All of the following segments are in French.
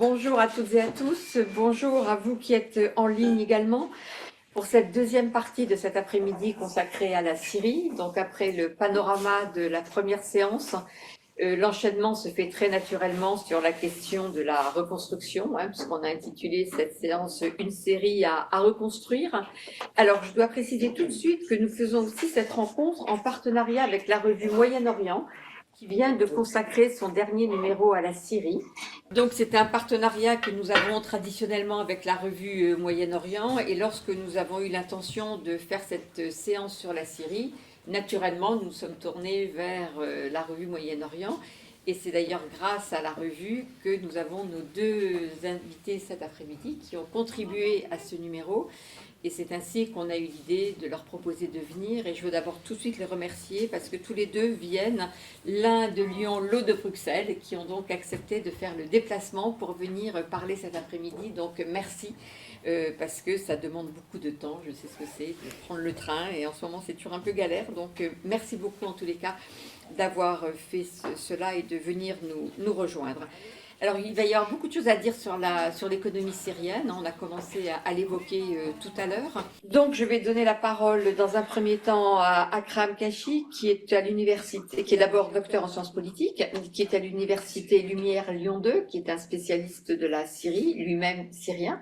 Bonjour à toutes et à tous, bonjour à vous qui êtes en ligne également pour cette deuxième partie de cet après-midi consacrée à la Syrie. Donc après le panorama de la première séance, l'enchaînement se fait très naturellement sur la question de la reconstruction, puisqu'on a intitulé cette séance « Une série à reconstruire ». Alors je dois préciser tout de suite que nous faisons aussi cette rencontre en partenariat avec la revue Moyen-Orient, qui vient de consacrer son dernier numéro à la Syrie. Donc c'est un partenariat que nous avons traditionnellement avec la revue Moyen-Orient, et lorsque nous avons eu l'intention de faire cette séance sur la Syrie, naturellement nous sommes tournés vers la revue Moyen-Orient, et c'est d'ailleurs grâce à la revue que nous avons nos deux invités cet après-midi qui ont contribué à ce numéro. Et c'est ainsi qu'on a eu l'idée de leur proposer de venir. Et je veux d'abord tout de suite les remercier parce que tous les deux viennent, l'un de Lyon, l'autre de Bruxelles, qui ont donc accepté de faire le déplacement pour venir parler cet après-midi. Donc merci, parce que ça demande beaucoup de temps. Je sais ce que c'est de prendre le train et en ce moment c'est toujours un peu galère. Donc merci beaucoup en tous les cas d'avoir fait cela et de venir nous rejoindre. Alors, il va y avoir beaucoup de choses à dire sur l'économie syrienne. On a commencé à l'évoquer tout à l'heure. Donc, je vais donner la parole dans un premier temps à Akram Kashi, qui est à l'université, qui est d'abord docteur en sciences politiques, qui est à l'université Lumière Lyon 2, qui est un spécialiste de la Syrie, lui-même syrien.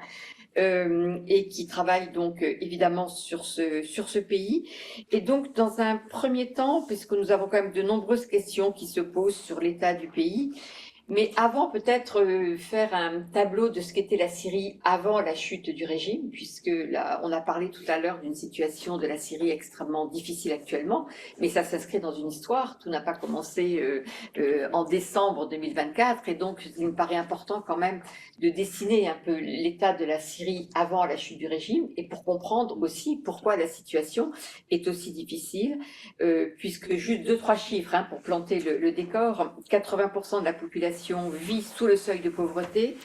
Et qui travaille donc évidemment sur ce pays. Et donc, dans un premier temps, puisque nous avons quand même de nombreuses questions qui se posent sur l'état du pays, mais avant, peut-être faire un tableau de ce qu'était la Syrie avant la chute du régime, puisque là, on a parlé tout à l'heure d'une situation de la Syrie extrêmement difficile actuellement, mais ça s'inscrit dans une histoire. Tout n'a pas commencé en décembre 2024, et donc il me paraît important quand même de dessiner un peu l'état de la Syrie avant la chute du régime, et pour comprendre aussi pourquoi la situation est aussi difficile, puisque juste 2-3 chiffres pour planter le décor. 80% de la population vit sous le seuil de pauvreté,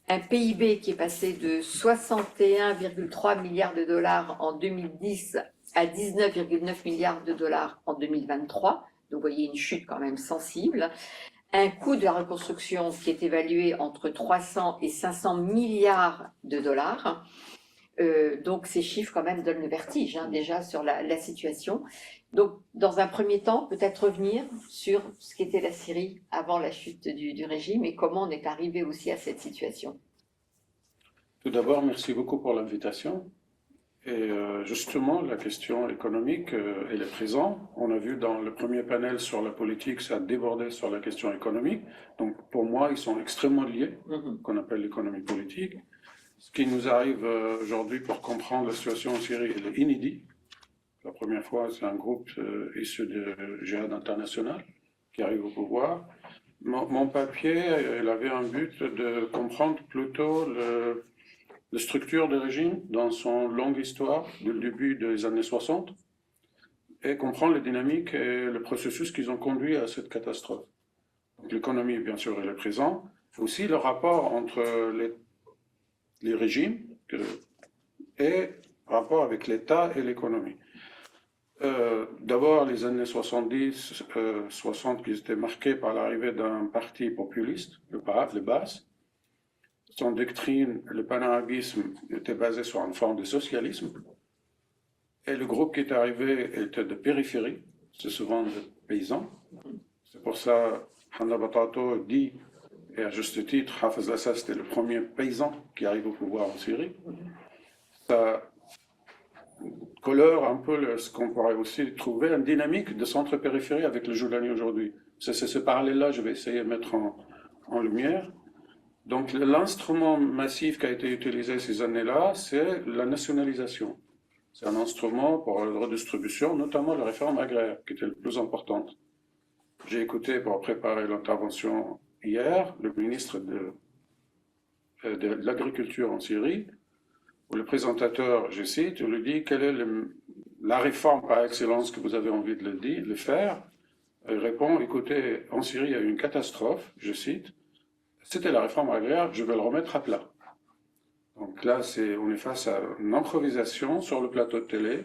un PIB qui est passé de 61,3 milliards de dollars en 2010 à 19,9 milliards de dollars en 2023, donc vous voyez une chute quand même sensible, un coût de la reconstruction qui est évalué entre 300 et 500 milliards de dollars. Donc ces chiffres quand même donnent le vertige déjà sur la situation. Donc dans un premier temps, peut-être revenir sur ce qu'était la Syrie avant la chute du régime et comment on est arrivé aussi à cette situation. Tout d'abord, merci beaucoup pour l'invitation. Et justement, la question économique, elle est présente. On a vu dans le premier panel sur la politique, ça a débordé sur la question économique. Donc pour moi, ils sont extrêmement liés, qu'on appelle l'économie politique. Ce qui nous arrive aujourd'hui pour comprendre la situation en Syrie, elle est inédite. La première fois, c'est un groupe issu de Jihad international qui arrive au pouvoir. Mon papier, il avait un but de comprendre plutôt la structure du régime dans son longue histoire, du début des années 60, et comprendre les dynamiques et le processus qui ont conduit à cette catastrophe. L'économie, bien sûr, elle est présente, aussi le rapport entre les régimes et rapport avec l'État et l'économie. D'abord, les années 70, 60, qui étaient marquées par l'arrivée d'un parti populiste, le PAF, le BAS. Son doctrine, le panarabisme, était basé sur une forme de socialisme. Et le groupe qui est arrivé était de périphérie, c'est souvent des paysans. C'est pour ça Hanna Batato dit, et à juste titre, Hafez al-Assad c'était le premier paysan qui arrive au pouvoir en Syrie. Ça colore un peu ce qu'on pourrait aussi trouver, une dynamique de centre-périphérie avec le Jourdanie aujourd'hui. C'est ce parallèle-là que je vais essayer de mettre en lumière. Donc l'instrument massif qui a été utilisé ces années-là, c'est la nationalisation. C'est un instrument pour la redistribution, notamment la réforme agraire, qui était la plus importante. J'ai écouté pour préparer l'intervention hier le ministre de l'Agriculture en Syrie, où le présentateur, je cite, lui dit quelle est la réforme par excellence que vous avez envie de le faire. Il répond, écoutez, en Syrie, il y a eu une catastrophe, je cite, c'était la réforme agraire, je vais le remettre à plat. Donc là, on est face à une improvisation sur le plateau de télé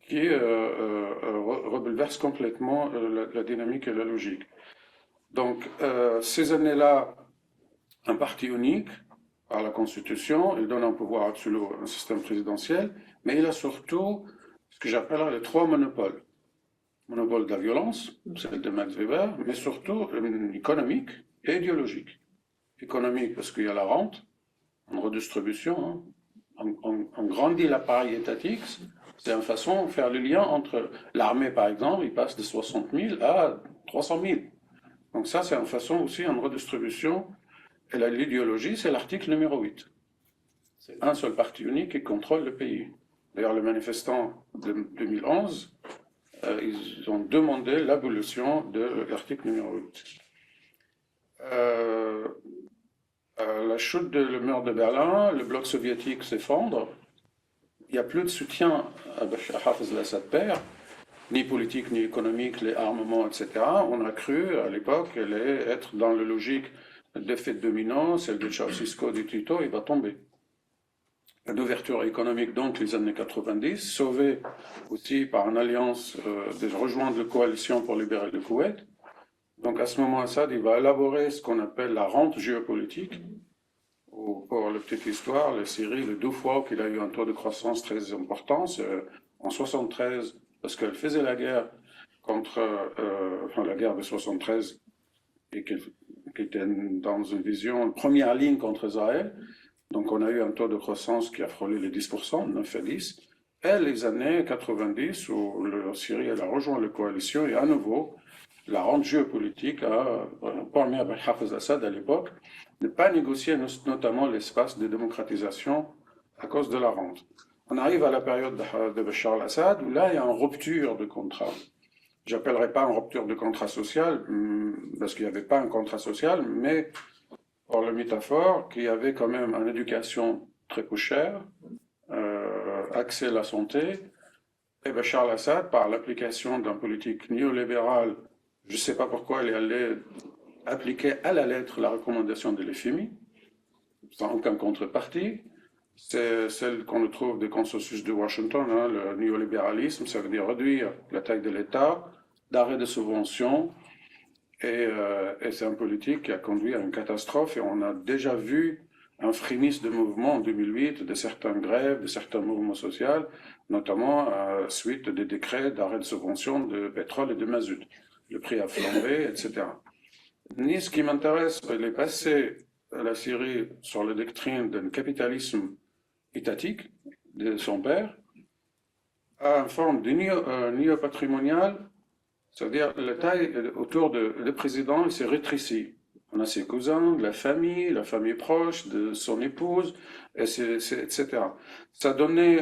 qui rebouleverse complètement la dynamique et la logique. Donc ces années-là, un parti unique par la Constitution, il donne un pouvoir absolu, un système présidentiel, mais il a surtout ce que j'appellerais les trois monopoles. Monopole de la violence, celle de Max Weber, mais surtout économique et idéologique. Économique parce qu'il y a la rente, en redistribution, hein. On grandit l'appareil étatique, c'est une façon de faire le lien entre l'armée, par exemple, il passe de 60 000 à 300 000. Donc ça, c'est une façon aussi en redistribution. Et l'idéologie, c'est l'article numéro 8. C'est un seul parti unique qui contrôle le pays. D'ailleurs, les manifestants de 2011, ils ont demandé l'abolition de l'article numéro 8. La chute du mur de Berlin, le bloc soviétique s'effondre. Il n'y a plus de soutien à Bachar Hafez al-Assad père, ni politique, ni économique, les armements, etc. On a cru à l'époque qu'elle allait être dans la logique d'effet dominant, celle de Ceausescu, de Tito, il va tomber. L'ouverture économique, donc, les années 90, sauvée aussi par une alliance de rejoindre la coalition pour libérer le Koweït. Donc, à ce moment, Assad, il va élaborer ce qu'on appelle la rente géopolitique. Pour la petite histoire, la Syrie, les 2 fois qu'il a eu un taux de croissance très important, en 73, parce qu'elle faisait la guerre contre, la guerre de 73, et qui était dans une vision, une première ligne contre Israël. Donc on a eu un taux de croissance qui a frôlé les 10%, 9 à 10. Et les années 90, où la Syrie elle a rejoint la coalition, et à nouveau, la rente géopolitique a permis à Hafez al-Assad à l'époque de ne pas négocier notamment l'espace de démocratisation à cause de la rente. On arrive à la période de Bachar al-Assad, où là il y a une rupture de contrat. J'appellerai pas une rupture de contrat social, parce qu'il n'y avait pas un contrat social, mais pour la métaphore, qu'il y avait quand même une éducation très peu chère, accès à la santé, et Bachar al-Assad, par l'application d'une politique néolibérale, je ne sais pas pourquoi il allait appliquer à la lettre la recommandation de l'FMI, sans aucun contrepartie. C'est celle qu'on trouve des consensus de Washington, hein, le néolibéralisme, ça veut dire réduire la taille de l'État, d'arrêt de subventions, et c'est une politique qui a conduit à une catastrophe, et on a déjà vu un frémisse de mouvement en 2008, de certaines grèves, de certains mouvements sociaux, notamment suite des décrets d'arrêt de subvention de pétrole et de mazout. Le prix a flambé, etc. Ni ce qui m'intéresse, il est passé à la Syrie sur la doctrine d'un capitalisme étatique de son père à une forme de néo-patrimonial, c'est-à-dire la taille autour du président, il s'est rétréci. On a ses cousins, la famille proche de son épouse, etc. Ça donnait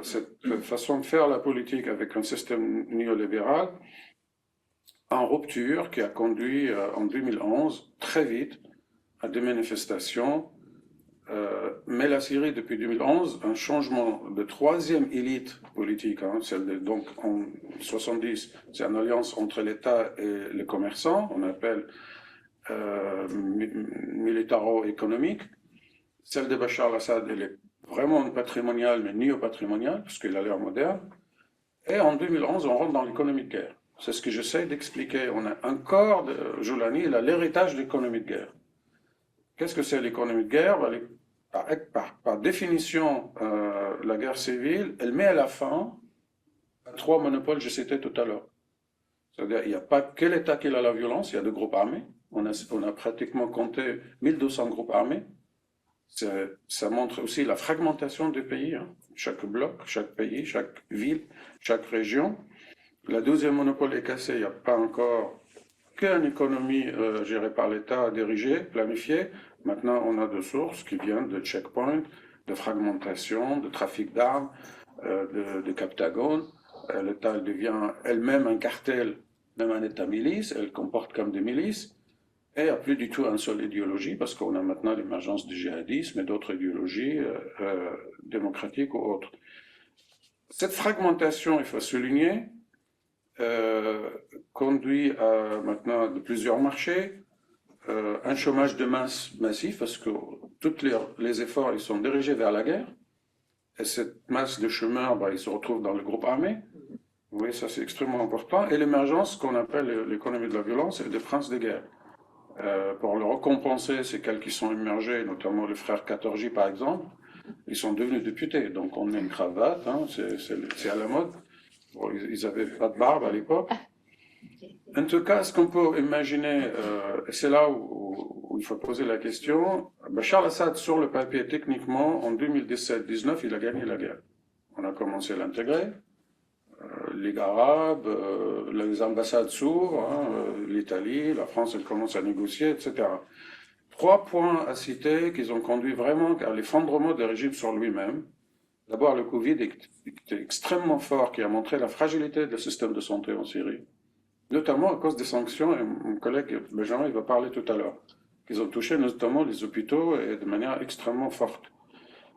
cette façon de faire la politique avec un système néolibéral en rupture qui a conduit en 2011 très vite à des manifestations. Mais la Syrie, depuis 2011, un changement de troisième élite politique, hein, donc en 70, c'est une alliance entre l'État et les commerçants, on appelle militaro-économique. Celle de Bachar al-Assad, elle est vraiment patrimoniale, mais néo-patrimoniale, parce qu'elle a l'air moderne. Et en 2011, on rentre dans l'économie de guerre. C'est ce que j'essaie d'expliquer. On a encore, Joulani, il a l'héritage de l'économie de guerre. Qu'est-ce que c'est l'économie de guerre? Par définition, la guerre civile, elle met à la fin à 3 monopoles que je citais tout à l'heure. C'est-à-dire, il n'y a pas que l'État qui a la violence, il y a des groupes armés. On a pratiquement compté 1200 groupes armés. Ça montre aussi la fragmentation des pays. Hein. Chaque bloc, chaque pays, chaque ville, chaque région. La deuxième monopole est cassée, il n'y a pas encore qu'une économie gérée par l'État, dirigée, planifiée. Maintenant, on a des sources qui viennent de checkpoints, de fragmentation, de trafic d'armes, de captagones. L'État devient elle-même un cartel, même un État-milice, elle comporte comme des milices. Et il n'y a plus du tout une seule idéologie, parce qu'on a maintenant l'émergence du djihadisme et d'autres idéologies démocratiques ou autres. Cette fragmentation, il faut souligner, conduit à maintenant de plusieurs marchés, un chômage de masse massif, parce que tous les efforts ils sont dirigés vers la guerre, et cette masse de chômeurs, ils se retrouvent dans le groupe armé. Oui, ça c'est extrêmement important, et l'émergence qu'on appelle l'économie de la violence et des princes de guerre. Pour le récompenser, c'est quelques qui sont émergés, notamment le frère Katorji par exemple, ils sont devenus députés. Donc on met une cravate, hein, c'est à la mode. Bon, ils n'avaient pas de barbe à l'époque. En tout cas, ce qu'on peut imaginer, c'est là où il faut poser la question, Bachar al-Assad, sur le papier, techniquement, en 2017-19, il a gagné la guerre. On a commencé à l'intégrer, Ligue arabe, les ambassades s'ouvrent, hein, l'Italie, la France, elle commence à négocier, etc. Trois points à citer qui ont conduit vraiment à l'effondrement du régime sur lui-même. D'abord, le Covid était extrêmement fort, qui a montré la fragilité du système de santé en Syrie, notamment à cause des sanctions, et mon collègue Benjamin il va parler tout à l'heure, qu'ils ont touché notamment les hôpitaux et de manière extrêmement forte.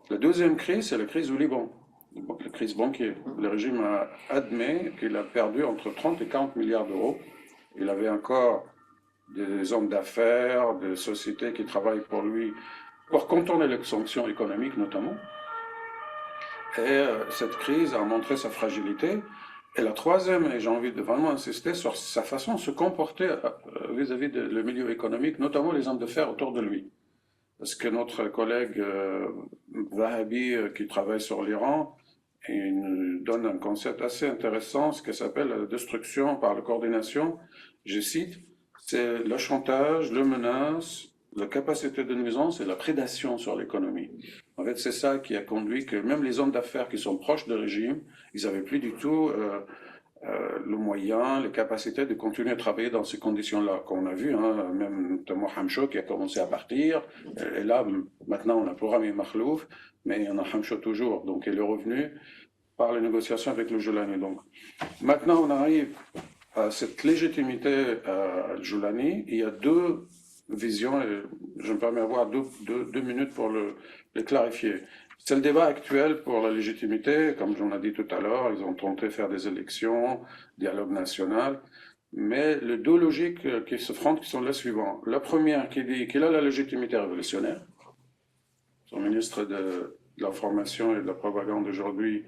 La deuxième crise, c'est la crise au Liban, la crise bancaire. Le régime a admis qu'il a perdu entre 30 et 40 milliards d'euros. Il avait encore des hommes d'affaires, des sociétés qui travaillent pour lui, pour contourner les sanctions économiques notamment. Et cette crise a montré sa fragilité. Et la troisième, et j'ai envie de vraiment insister sur sa façon de se comporter vis-à-vis du milieu économique, notamment les hommes d'affaires autour de lui. Parce que notre collègue Vahabi, qui travaille sur l'Iran, il nous donne un concept assez intéressant, ce qui s'appelle la destruction par la coordination. Je cite, c'est le chantage, le menace, la capacité de nuisance et la prédation sur l'économie. En fait, c'est ça qui a conduit que même les hommes d'affaires qui sont proches du régime, ils n'avaient plus du tout le moyen, les capacités de continuer à travailler dans ces conditions-là, qu'on a vu, hein, même notamment Hamcho qui a commencé à partir, et là, maintenant, on a programmé Makhlouf, mais on a Hamcho toujours, donc il est revenu par les négociations avec le Joulani. Donc, maintenant, on arrive à cette légitimité à Joulani. Il y a deux visions, et je me permets d'avoir deux minutes pour les clarifier. C'est le débat actuel pour la légitimité, comme j'en ai dit tout à l'heure, ils ont tenté de faire des élections, dialogue national, mais les deux logiques qui se frontent qui sont les suivantes. La première qui dit qu'il a la légitimité révolutionnaire, son ministre de l'information et de la propagande aujourd'hui,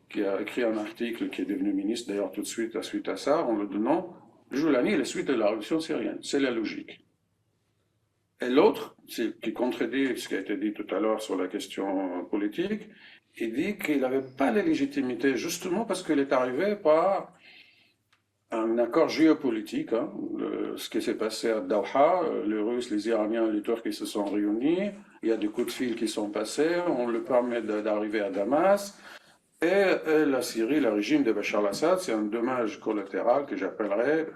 qui a écrit un article, qui est devenu ministre d'ailleurs tout de suite suite à ça, en le donnant, Joulani est la suite de la révolution syrienne, c'est la logique. Et l'autre, qui contredit ce qui a été dit tout à l'heure sur la question politique, il dit qu'il n'avait pas la légitimité, justement parce qu'il est arrivé par un accord géopolitique, hein, ce qui s'est passé à Doha, les Russes, les Iraniens, les Turcs qui se sont réunis, il y a des coups de fil qui sont passés, on le permet d'arriver à Damas, et la Syrie, le régime de Bachar al-Assad, c'est un dommage collatéral que j'appellerais,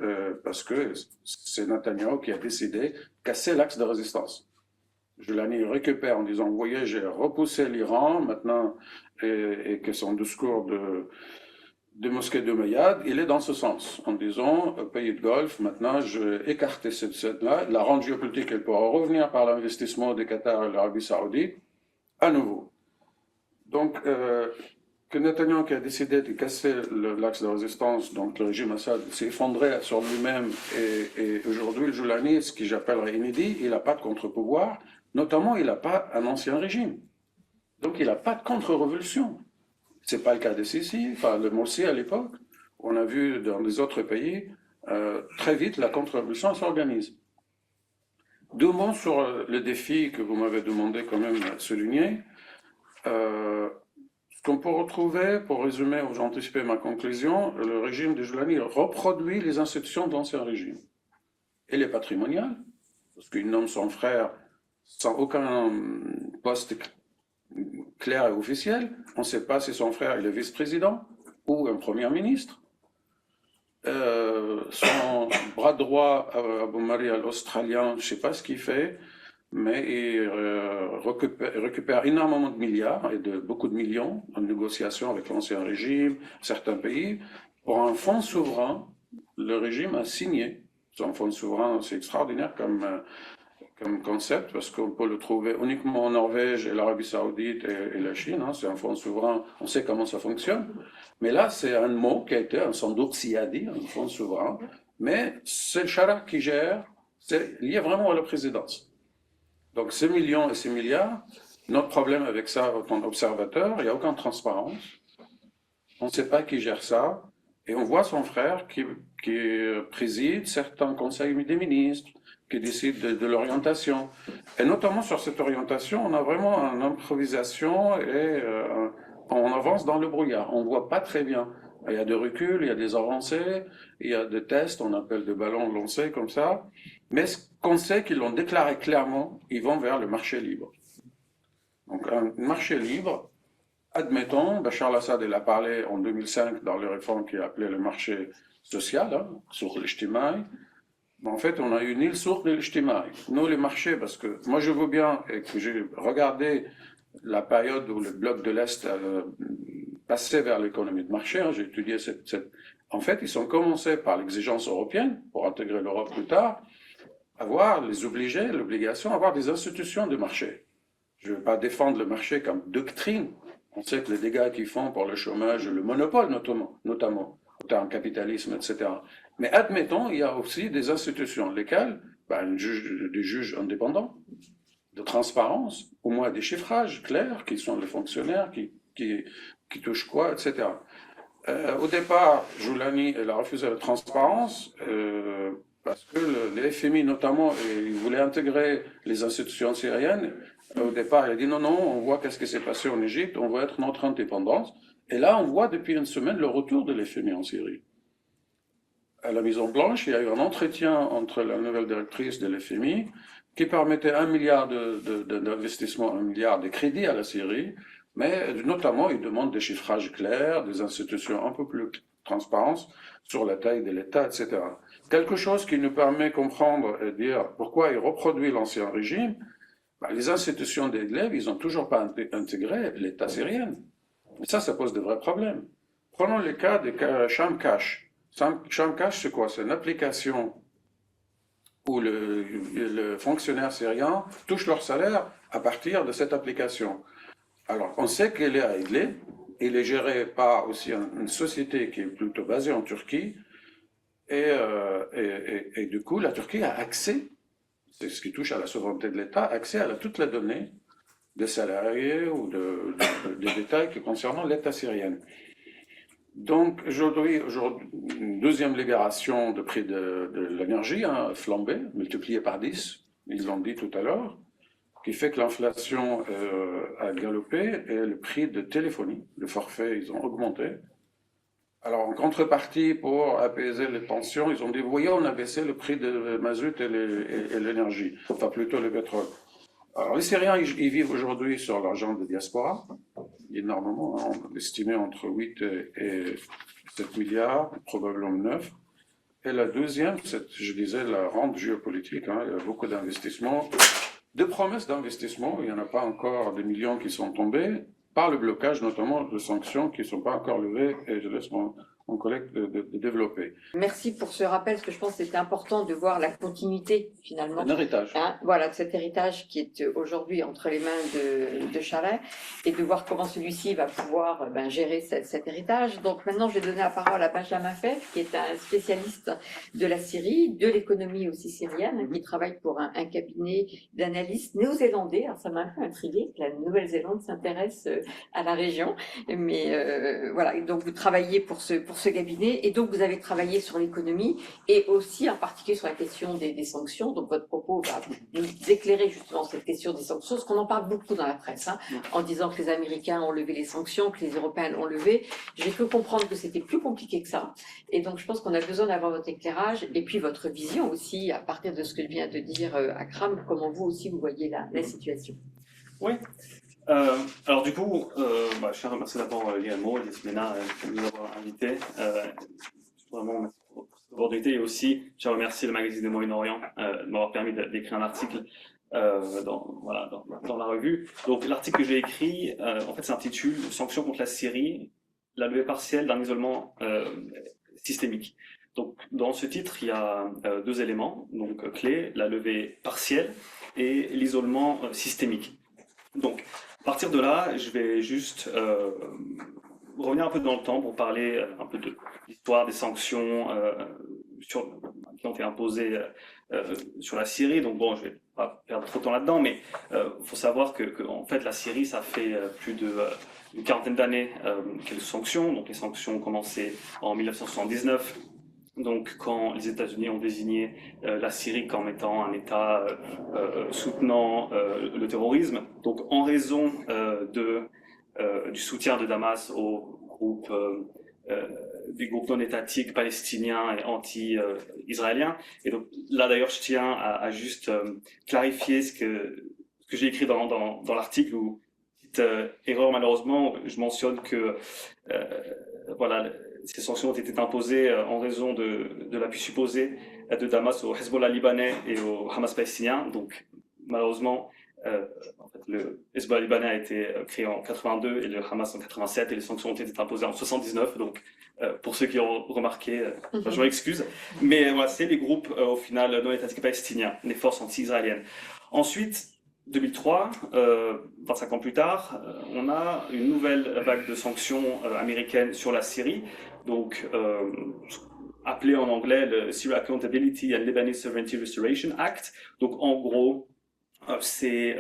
parce que c'est Netanyahu qui a décidé de casser l'axe de résistance. Joulani récupère en disant, vous voyez, j'ai repoussé l'Iran, maintenant, et que son discours de mosquée de Mayad, il est dans ce sens, en disant, pays de Golfe, maintenant, je vais écarter cette-là, la rente géopolitique, elle pourra revenir par l'investissement des Qatar et l'Arabie Saoudite, à nouveau. Donc, que Netanyahu qui a décidé de casser l'axe de résistance, donc le régime Assad s'est effondré sur lui-même, et aujourd'hui le Joulani, ce que j'appellerais inédit, il n'a pas de contre-pouvoir, notamment il n'a pas un ancien régime. Donc il n'a pas de contre-révolution. Ce n'est pas le cas de Sisi, enfin le Morsi à l'époque, on a vu dans les autres pays, très vite la contre-révolution s'organise. Deux mots sur le défi que vous m'avez demandé quand même de souligner. Ce qu'on peut retrouver, pour résumer ou j'anticipe ma conclusion, le régime de Joulani reproduit les institutions de l'ancien régime. Il est patrimonial, parce qu'il nomme son frère sans aucun poste clair et officiel. On ne sait pas si son frère est le vice-président ou un premier ministre. Son bras droit, Abou Mari l'Australien, je ne sais pas ce qu'il fait, mais il récupère énormément de milliards et de beaucoup de millions en négociation avec l'ancien régime, certains pays. Pour un fonds souverain, le régime a signé. Un fonds souverain, c'est extraordinaire comme concept, parce qu'on peut le trouver uniquement en Norvège et l'Arabie Saoudite et la Chine. Hein. C'est un fonds souverain, on sait comment ça fonctionne. Mais là, c'est un mot qui a été un sandouk siyadi, un fonds souverain. Mais c'est le Chara qui gère, c'est lié vraiment à la présidence. Donc ces millions et ces milliards, notre problème avec ça, en tant qu'observateur, il n'y a aucune transparence. On ne sait pas qui gère ça. Et on voit son frère qui préside certains conseils des ministres, qui décide de l'orientation. Et notamment sur cette orientation, on a vraiment une improvisation et on avance dans le brouillard. On ne voit pas très bien. Il y a des reculs, il y a des avancées, il y a des tests, on appelle des ballons lancés comme ça. Mais ce qu'on sait qu'ils l'ont déclaré clairement, ils vont vers le marché libre. Donc un marché libre, admettons, Bachar al-Assad il a parlé en 2005 dans les réformes qu'il a appelé le marché social, hein, sur l'Ijtimaï. En fait, on a eu ni le sourd ni l'Ijtimaï. Nous, les marchés, parce que moi je veux bien, et que j'ai regardé la période où le bloc de l'Est passait vers l'économie de marché, hein, j'ai étudié En fait, ils ont commencé par l'exigence européenne, pour intégrer l'Europe plus tard, l'obligation d'avoir des institutions de marché. Je ne veux pas défendre le marché comme doctrine. On sait que les dégâts qu'ils font pour le chômage, le monopole notamment en capitalisme, etc. Mais admettons, il y a aussi des institutions, lesquelles, des juges indépendants, de transparence, au moins des chiffrages clairs, qui sont les fonctionnaires, qui touchent quoi, etc. Au départ, Joulani elle a refusé la transparence parce que le FMI notamment, il voulait intégrer les institutions syriennes. Au départ, il a dit non, on voit qu'est-ce qui s'est passé en Égypte, on veut être notre indépendance. Et là, on voit depuis une semaine le retour de l'FMI en Syrie. À la Maison Blanche, il y a eu un entretien entre la nouvelle directrice de l'FMI qui permettait 1 milliard d'investissement, 1 milliard de crédits à la Syrie, mais notamment, il demande des chiffrages clairs, des institutions un peu plus transparentes sur la taille de l'État, etc. Quelque chose qui nous permet de comprendre et dire pourquoi il reproduit l'ancien régime. Les institutions d'élèves, ils n'ont toujours pas intégré l'État syrien. Et ça pose de vrais problèmes. Prenons le cas de Sham Cash. Sham Cash, c'est quoi? C'est une application où le fonctionnaire syrien touche leur salaire à partir de cette application. Alors, on sait qu'elle est à Idlib, il est géré par aussi une société qui est plutôt basée en Turquie, et du coup, la Turquie a accès, c'est ce qui touche à la souveraineté de l'État, accès à toutes les données des salariés ou des détails concernant l'État syrien. Donc, aujourd'hui, une deuxième libération de prix de l'énergie, hein, flambé, multiplié par 10, ils l'ont dit tout à l'heure, qui fait que l'inflation a galopé et le prix de téléphonie, le forfait, ils ont augmenté. Alors, en contrepartie, pour apaiser les tensions, ils ont dit, vous voyez, on a baissé le prix de mazout et l'énergie, enfin plutôt le pétrole. Alors, les Syriens, ils vivent aujourd'hui sur l'argent de diaspora, énormément, hein, estimé entre 8 et 7 milliards, probablement 9. Et la deuxième, c'est, je disais, la rente géopolitique, hein, il y a beaucoup d'investissements, de promesses d'investissement, il n'y en a pas encore des millions qui sont tombés, par le blocage notamment de sanctions qui ne sont pas encore levées, et je laisse mon collègue de développer. Merci pour ce rappel, parce que je pense que c'était important de voir la continuité, finalement. Un héritage. Hein, voilà, de cet héritage qui est aujourd'hui entre les mains de Charest, et de voir comment celui-ci va pouvoir gérer cet héritage. Donc maintenant, je vais donner la parole à Benjamin Feff, qui est un spécialiste de la Syrie, de l'économie aussi syrienne, qui travaille pour un cabinet d'analystes néo-zélandais. Alors ça m'a un peu intrigué que la Nouvelle-Zélande s'intéresse à la région, mais voilà, et donc vous travaillez pour ce cabinet, et donc vous avez travaillé sur l'économie et aussi en particulier sur la question des sanctions. Donc votre propos va nous éclairer justement cette question des sanctions, parce qu'on en parle beaucoup dans la presse, hein, en disant que les Américains ont levé les sanctions, que les Européens l'ont levé. J'ai cru comprendre que c'était plus compliqué que ça, et donc je pense qu'on a besoin d'avoir votre éclairage et puis votre vision aussi à partir de ce que vient de dire Akram, comment vous aussi vous voyez la situation. Oui. Alors du coup, je tiens à remercier d'abord Guillermo et Yasmina de nous avoir invités. Vraiment, merci pour cette opportunité. Et aussi, je tiens à remercier le magazine des Moyen-Orient de m'avoir permis d'écrire un article dans la revue. Donc l'article que j'ai écrit, en fait, s'intitule « Sanctions contre la Syrie, la levée partielle d'un isolement systémique ». Donc dans ce titre, il y a deux éléments donc clés, la levée partielle et l'isolement systémique. Donc, à partir de là, je vais juste revenir un peu dans le temps pour parler un peu de l'histoire des sanctions qui ont été imposées sur la Syrie. Donc bon, je vais pas perdre trop de temps là-dedans, mais faut savoir que en fait la Syrie, ça fait plus d'une quarantaine d'années qu'elle est sous sanctions. Donc les sanctions ont commencé en 1979 donc quand les États-Unis ont désigné la Syrie comme étant un État soutenant le terrorisme, donc en raison du soutien de Damas aux groupes des groupes non étatiques palestiniens et anti-israéliens. Et donc là d'ailleurs je tiens à juste clarifier ce que j'ai écrit dans l'article, où petite erreur malheureusement, je mentionne que voilà, ces sanctions ont été imposées en raison de l'appui supposé de Damas au Hezbollah libanais et au Hamas palestinien. Donc malheureusement, en fait, le Hezbollah libanais a été créé en 82 et le Hamas en 87, et les sanctions ont été imposées en 79. Donc pour ceux qui ont remarqué, je m'excuse. Mais voilà, c'est les groupes au final non étatiques palestiniens, les forces anti-israéliennes. Ensuite, 2003, 25 ans plus tard, on a une nouvelle vague de sanctions américaines sur la Syrie, donc appelé en anglais le Syria Accountability and Lebanese Sovereignty Restoration Act. Donc en gros, c'est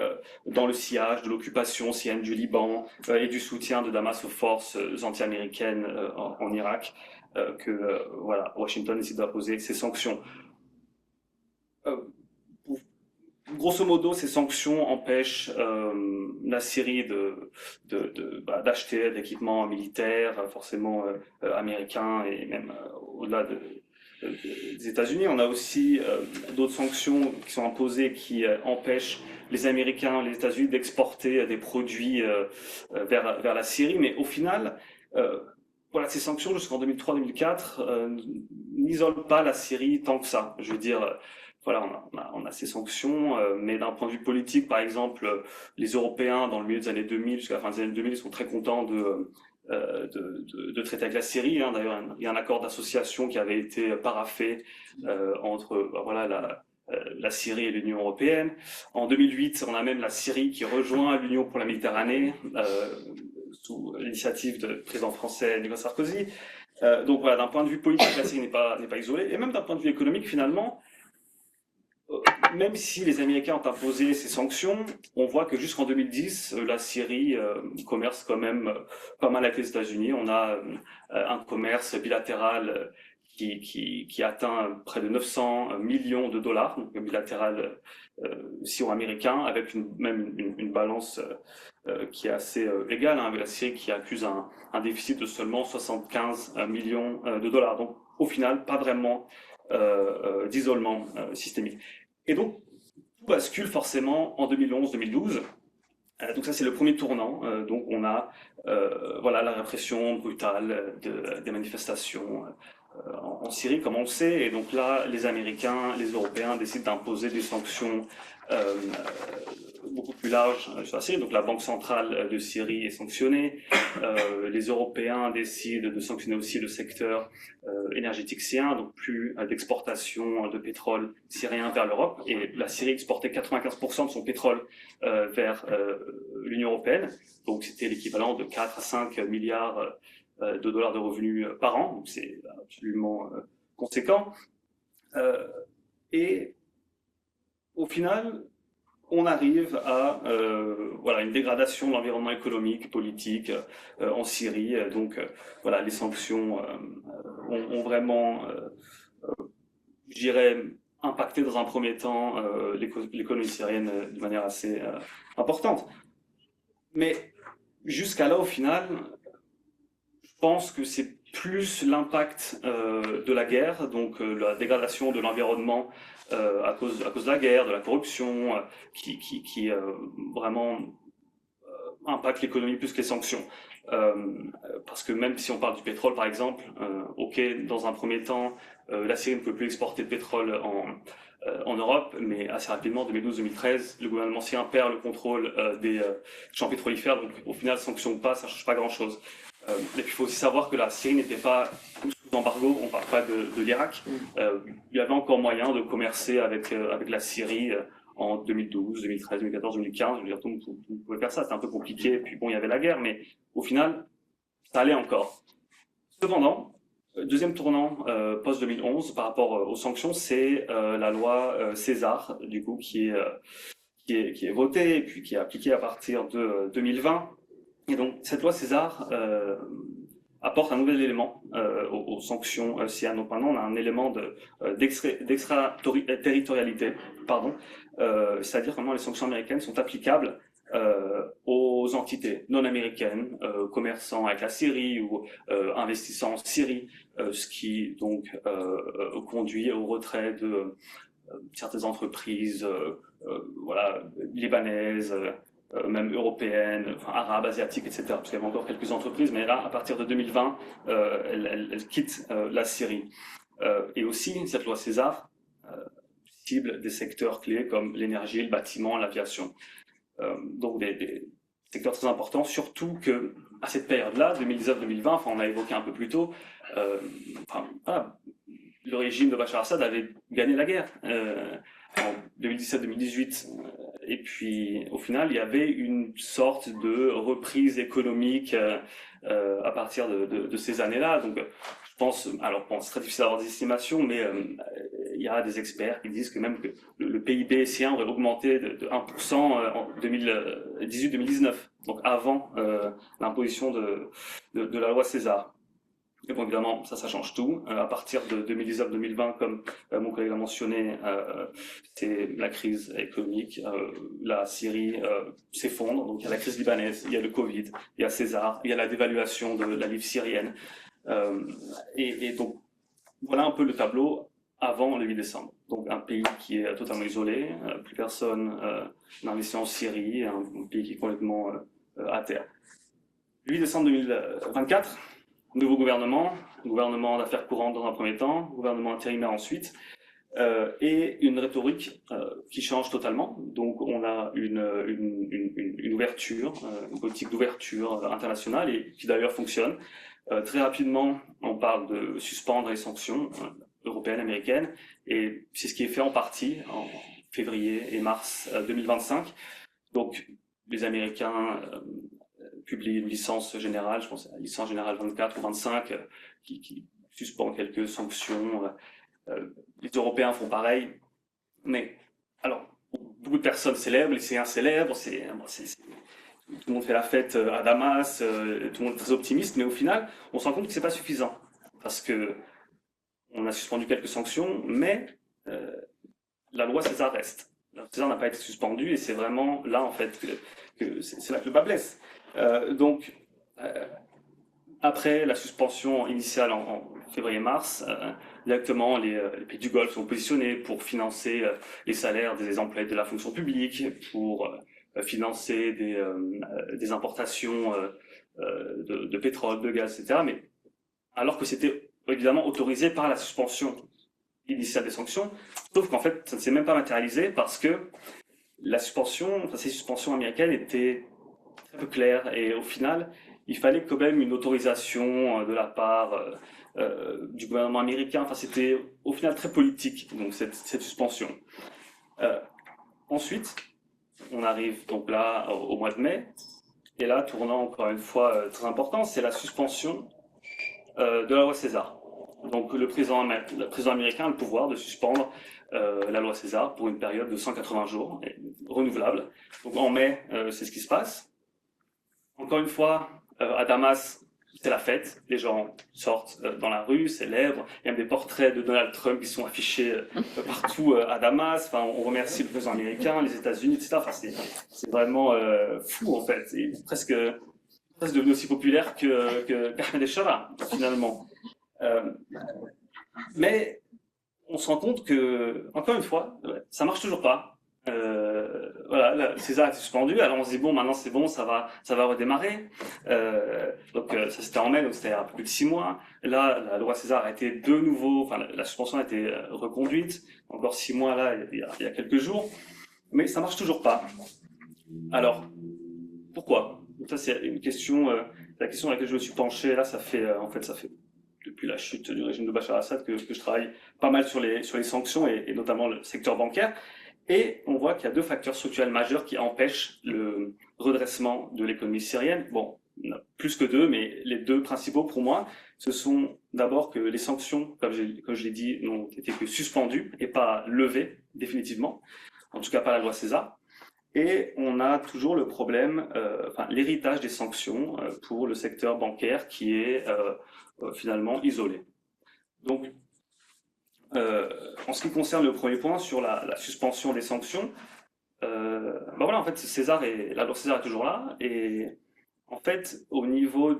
dans le sillage de l'occupation syrienne du Liban et du soutien de Damas aux forces anti-américaines en Irak que voilà, Washington décide d'imposer ces sanctions. Grosso modo, ces sanctions empêchent la Syrie d'acheter d'équipements militaires, forcément américains et même au-delà des États-Unis. On a aussi d'autres sanctions qui sont imposées qui empêchent les Américains, les États-Unis d'exporter des produits vers la Syrie. Mais au final, voilà, ces sanctions jusqu'en 2003-2004 n'isolent pas la Syrie tant que ça. Je veux dire, voilà, on a ces sanctions, mais d'un point de vue politique, par exemple, les Européens, dans le milieu des années 2000, jusqu'à la fin des années 2000, sont très contents de traiter avec la Syrie. Hein. D'ailleurs, il y a un accord d'association qui avait été paraphé entre voilà, la Syrie et l'Union européenne. En 2008, on a même la Syrie qui rejoint l'Union pour la Méditerranée, sous l'initiative du président français Nicolas Sarkozy. Donc voilà, d'un point de vue politique, la Syrie n'est pas isolée. Et même d'un point de vue économique, finalement, même si les Américains ont imposé ces sanctions, on voit que jusqu'en 2010, la Syrie commerce quand même pas mal avec les États-Unis. On a un commerce bilatéral qui atteint près de 900 millions de dollars, donc bilatéral syro-américain, avec même une balance qui est assez égale, hein, avec la Syrie qui accuse un déficit de seulement 75 millions de dollars. Donc au final, pas vraiment d'isolement systémique. Et donc, tout bascule forcément en 2011-2012. Donc ça, c'est le premier tournant. Donc on a voilà, la répression brutale des manifestations en Syrie, comme on le sait. Et donc là, les Américains, les Européens décident d'imposer des sanctions beaucoup plus larges sur la Syrie. Donc la Banque centrale de Syrie est sanctionnée. Les Européens décident de sanctionner aussi le secteur énergétique syrien, donc plus d'exportation de pétrole syrien vers l'Europe. Et la Syrie exportait 95% de son pétrole vers l'Union européenne. Donc c'était l'équivalent de 4 à 5 milliards de dollars de revenus par an. Donc c'est absolument conséquent. Et au final, on arrive à voilà, une dégradation de l'environnement économique, politique en Syrie. Donc voilà, les sanctions ont vraiment, je dirais, impacté dans un premier temps l'économie syrienne de manière assez importante. Mais jusqu'à là, au final, je pense que c'est plus l'impact de la guerre, donc la dégradation de l'environnement à cause de la guerre, de la corruption, qui vraiment impacte l'économie plus que les sanctions. Parce que même si on parle du pétrole, par exemple, ok, dans un premier temps, la Syrie ne peut plus exporter de pétrole en Europe, mais assez rapidement, en 2012-2013, le gouvernement syrien perd le contrôle des champs pétrolifères, donc au final, sanction ou pas, ça ne change pas grand-chose. Et puis il faut aussi savoir que la Syrie n'était pas sous embargo, on ne parle pas de l'Irak. Il y avait encore moyen de commercer avec la Syrie en 2012, 2013, 2014, 2015. Je veux dire, tout le monde pouvait faire ça, c'était un peu compliqué. Puis bon, il y avait la guerre, mais au final, ça allait encore. Cependant, deuxième tournant post-2011 par rapport aux sanctions, c'est la loi César, du coup, qui est votée et puis qui est appliquée à partir de 2020. Et donc, cette loi César apporte un nouvel élément aux sanctions SIAN. Donc maintenant, on a un élément d'extraterritorialité, pardon, c'est-à-dire comment les sanctions américaines sont applicables aux entités non américaines, commerçant avec la Syrie ou investissant en Syrie, ce qui donc conduit au retrait de certaines entreprises, voilà, libanaises, même européennes, enfin, arabes, asiatiques, etc. Parce qu'il y avait encore quelques entreprises, mais là, à partir de 2020, elles quittent la Syrie. Et aussi, cette loi César cible des secteurs clés comme l'énergie, le bâtiment, l'aviation. Donc des secteurs très importants, surtout que à cette période-là, 2019-2020, enfin, on a évoqué un peu plus tôt, voilà, le régime de Bachar Assad avait gagné la guerre en 2017-2018. Et puis, au final, il y avait une sorte de reprise économique à partir de ces années-là. Donc, je pense, alors bon, c'est très difficile d'avoir des estimations, mais il y a des experts qui disent que même que le PIB syrien aurait augmenté de 1% en 2018-2019, donc avant l'imposition de la loi César. Et bon, évidemment, ça change tout. À partir de 2019-2020, comme mon collègue l'a mentionné, c'est la crise économique. La Syrie s'effondre. Donc, il y a la crise libanaise, il y a le Covid, il y a César, il y a la dévaluation de la livre syrienne. Et donc, voilà un peu le tableau avant le 8 décembre. Donc, un pays qui est totalement isolé, plus personne n'investit en Syrie, un pays qui est complètement à terre. Le 8 décembre 2024, nouveau gouvernement d'affaires courantes dans un premier temps, gouvernement intérimaire ensuite, et une rhétorique qui change totalement. Donc on a une ouverture, une politique d'ouverture internationale et qui d'ailleurs fonctionne. Très rapidement, on parle de suspendre les sanctions européennes, américaines, et c'est ce qui est fait en partie en février et mars 2025. Donc les Américains publie une licence générale, je pense à la licence générale 24 ou 25, qui suspend quelques sanctions. Les Européens font pareil. Mais, alors, beaucoup de personnes célèbrent, les Syriens célèbrent, tout le monde fait la fête à Damas, tout le monde est très optimiste, mais au final, on se rend compte que c'est pas suffisant. Parce que on a suspendu quelques sanctions, mais la loi César reste. La loi César n'a pas été suspendue, et c'est vraiment là, en fait, que c'est là que le bas blesse. Donc, après la suspension initiale en février-mars, directement les pays du Golfe sont positionnés pour financer les salaires des employés de la fonction publique, pour financer des importations de pétrole, de gaz, etc. Mais alors que c'était évidemment autorisé par la suspension initiale des sanctions, sauf qu'en fait, ça ne s'est même pas matérialisé parce que ces suspensions américaines étaient très peu clair et au final il fallait quand même une autorisation de la part du gouvernement américain. Enfin, c'était au final très politique, donc cette suspension. Ensuite, on arrive donc là au mois de mai, et là, tournant encore une fois très important, c'est la suspension de la loi César. Donc le président américain a le pouvoir de suspendre la loi César pour une période de 180 jours, renouvelable. Donc en mai, c'est ce qui se passe. Encore une fois, à Damas, c'est la fête. Les gens sortent dans la rue, célèbrent. Il y a même des portraits de Donald Trump qui sont affichés partout à Damas. Enfin, on remercie le président américain, les États-Unis, etc. Enfin, c'est vraiment fou, en fait. C'est presque devenu aussi populaire qu'Ahmed El-Shara, finalement. Mais on se rend compte que, encore une fois, ça marche toujours pas. Voilà, César a été suspendu, alors on se dit bon, maintenant c'est bon, ça va redémarrer. Donc ça c'était en mai, donc c'était un peu plus de 6 mois. Là, la loi César a été de nouveau, enfin la suspension a été reconduite, encore 6 mois là, il y a quelques jours, mais ça marche toujours pas. Alors, pourquoi? Ça c'est une question, la question à laquelle je me suis penché, là ça fait depuis la chute du régime de Bachar Assad que je travaille pas mal sur les sanctions et notamment le secteur bancaire. Et on voit qu'il y a 2 facteurs structurels majeurs qui empêchent le redressement de l'économie syrienne. Bon, il y en a plus que 2, mais les 2 principaux pour moi, ce sont d'abord que les sanctions, comme je l'ai dit, n'ont été que suspendues et pas levées définitivement. En tout cas, pas la loi César. Et on a toujours le problème, enfin, l'héritage des sanctions pour le secteur bancaire qui est finalement isolé. Donc, en ce qui concerne le premier point sur la suspension des sanctions, bah voilà, en fait, la loi César est toujours là, et en fait, au niveau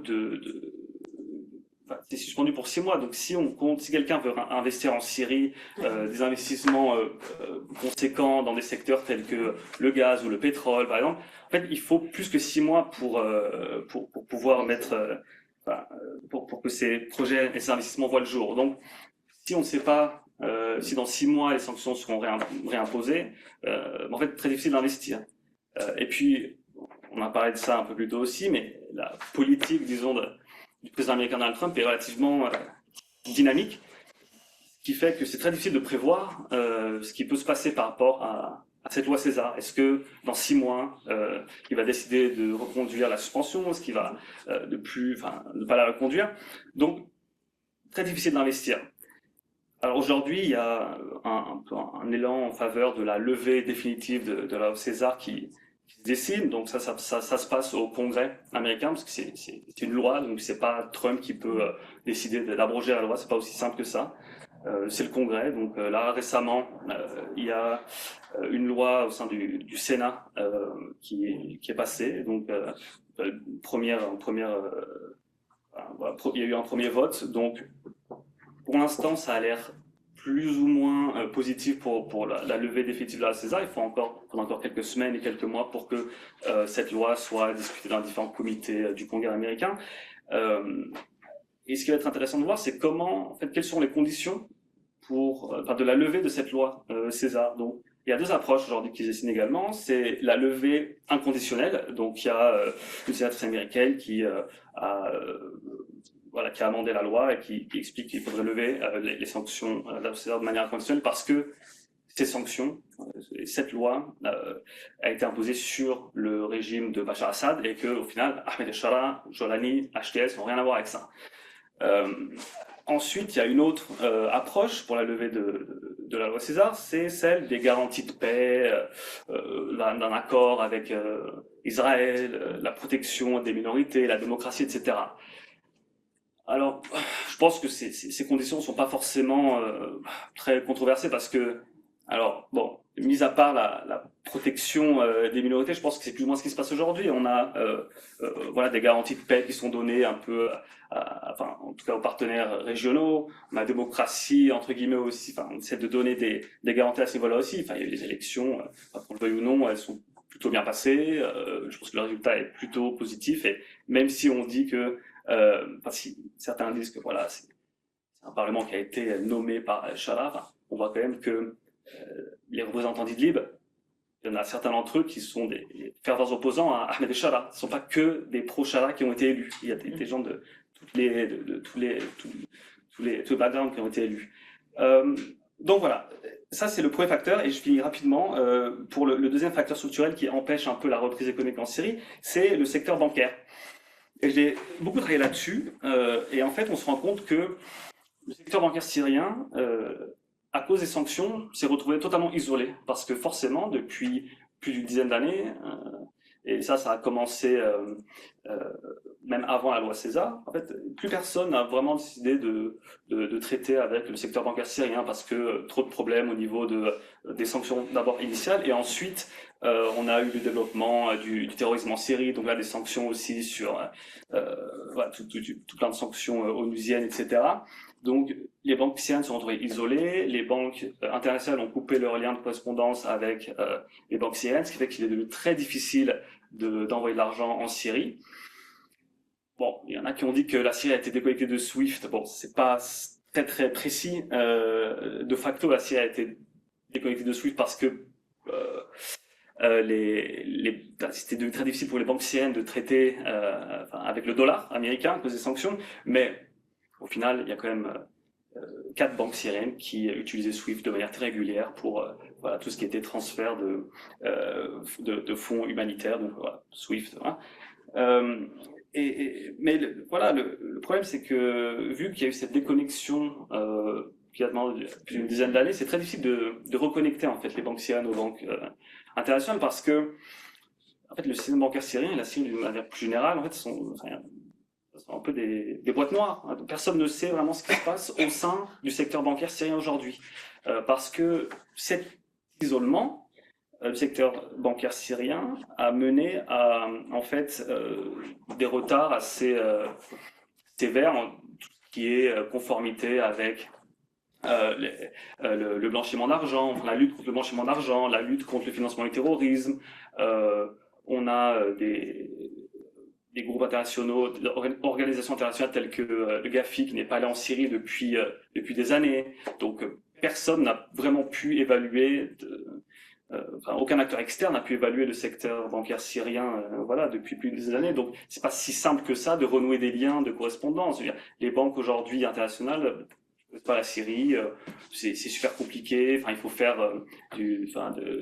enfin, c'est suspendu pour 6 mois. Donc, si quelqu'un veut investir en Syrie, des investissements conséquents dans des secteurs tels que le gaz ou le pétrole, par exemple, en fait, il faut plus que 6 mois pour pouvoir enfin, pour que ces projets et ces investissements voient le jour. Donc, si on ne sait pas si dans 6 mois les sanctions seront réimposées, en fait, très difficile d'investir. Et puis, on a parlé de ça un peu plus tôt aussi, mais la politique, disons, du président américain Donald Trump est relativement dynamique, ce qui fait que c'est très difficile de prévoir ce qui peut se passer par rapport à cette loi César. Est-ce que dans 6 mois, il va décider de reconduire la suspension? Est-ce qu'il va ne pas la reconduire? Donc, très difficile d'investir. Alors aujourd'hui, il y a un élan en faveur de la levée définitive de la loi César qui se dessine. Donc ça se passe au Congrès américain parce que c'est une loi, donc c'est pas Trump qui peut décider d'abroger la loi. C'est pas aussi simple que ça. C'est le Congrès. Donc là récemment, il y a une loi au sein du Sénat qui est passée. Donc voilà, il y a eu un premier vote. Donc pour l'instant, ça a l'air plus ou moins positif pour la levée définitive de la César. Il faut encore quelques semaines et quelques mois pour que cette loi soit discutée dans différents comités du Congrès américain. Et ce qui va être intéressant de voir, c'est quelles sont les conditions de la levée de cette loi César. Donc, il y a 2 approches aujourd'hui qui se dessinent également. C'est la levée inconditionnelle. Donc, il y a une sénatrice américaine qui a amendé la loi et qui explique qu'il faudrait lever les sanctions de manière inconditionnelle parce que ces sanctions, cette loi a été imposée sur le régime de Bachar Assad et qu'au final, Ahmed el-Shara, Jolani, HTS n'ont rien à voir avec ça. Ensuite, il y a une autre approche pour la levée de la loi César, c'est celle des garanties de paix, d'un accord avec Israël, la protection des minorités, la démocratie, etc. Alors, je pense que ces conditions ne sont pas forcément très controversées parce que, alors, bon, mis à part la protection des minorités, je pense que c'est plus ou moins ce qui se passe aujourd'hui. On a des garanties de paix qui sont données un peu, en tout cas aux partenaires régionaux. On a la démocratie, entre guillemets aussi, on essaie de donner des garanties à ce niveau-là aussi. Enfin, il y a eu les élections, qu'on le veuille ou non, elles sont plutôt bien passées. Je pense que le résultat est plutôt positif et même si on dit que si certains disent que voilà, c'est un parlement qui a été nommé par Shara, on voit quand même que les représentants d'Idlib, il y en a certains d'entre eux qui sont des fervents opposants à Ahmed el-Shara. Ce ne sont pas que des pro-Shara qui ont été élus. Il y a des gens de tous les backgrounds qui ont été élus. Donc voilà, ça c'est le premier facteur et je finis rapidement pour le deuxième facteur structurel qui empêche un peu la reprise économique en Syrie, c'est le secteur bancaire. Et j'ai beaucoup travaillé là-dessus, et en fait, on se rend compte que le secteur bancaire syrien, à cause des sanctions, s'est retrouvé totalement isolé, parce que forcément, depuis plus d'une dizaine d'années, et ça a commencé même avant la loi César, en fait, plus personne n'a vraiment décidé de traiter avec le secteur bancaire syrien, parce que trop de problèmes au niveau des sanctions d'abord initiales, et ensuite, on a eu le développement du terrorisme en Syrie, donc là des sanctions aussi sur tout plein de sanctions onusiennes, etc. Donc les banques syriennes se sont retrouvées isolées, les banques internationales ont coupé leur lien de correspondance avec les banques syriennes, ce qui fait qu'il est devenu très difficile d'envoyer de l'argent en Syrie. Bon, il y en a qui ont dit que la Syrie a été déconnectée de SWIFT. Bon, c'est pas très très précis. De facto, la Syrie a été déconnectée de SWIFT parce que c'était devenu très difficile pour les banques syriennes de traiter avec le dollar américain à cause des sanctions, mais au final, il y a quand même 4 banques syriennes qui utilisaient SWIFT de manière très régulière pour tout ce qui était transfert de fonds humanitaires, donc voilà, SWIFT. Mais le problème, c'est que vu qu'il y a eu cette déconnexion depuis une dizaine d'années, c'est très difficile de reconnecter en fait les banques syriennes aux banques international parce que en fait, le système bancaire syrien et la Syrie d'une manière plus générale, en fait, sont un peu des boîtes noires. Personne ne sait vraiment ce qui se passe au sein du secteur bancaire syrien aujourd'hui. Parce que cet isolement du secteur bancaire syrien a mené à, en fait, des retards assez sévères en tout ce qui est conformité avec le blanchiment d'argent, la lutte contre le blanchiment d'argent, la lutte contre le financement du terrorisme. On a des groupes internationaux, des organisations internationales telles que le GAFI qui n'est pas allé en Syrie depuis des années. Donc personne n'a vraiment pu évaluer, enfin, aucun acteur externe n'a pu évaluer le secteur bancaire syrien voilà, depuis plus des années. Donc c'est pas si simple que ça de renouer des liens de correspondance. Je veux dire, les banques aujourd'hui internationales, pas la Syrie, c'est super compliqué. Enfin, il faut faire du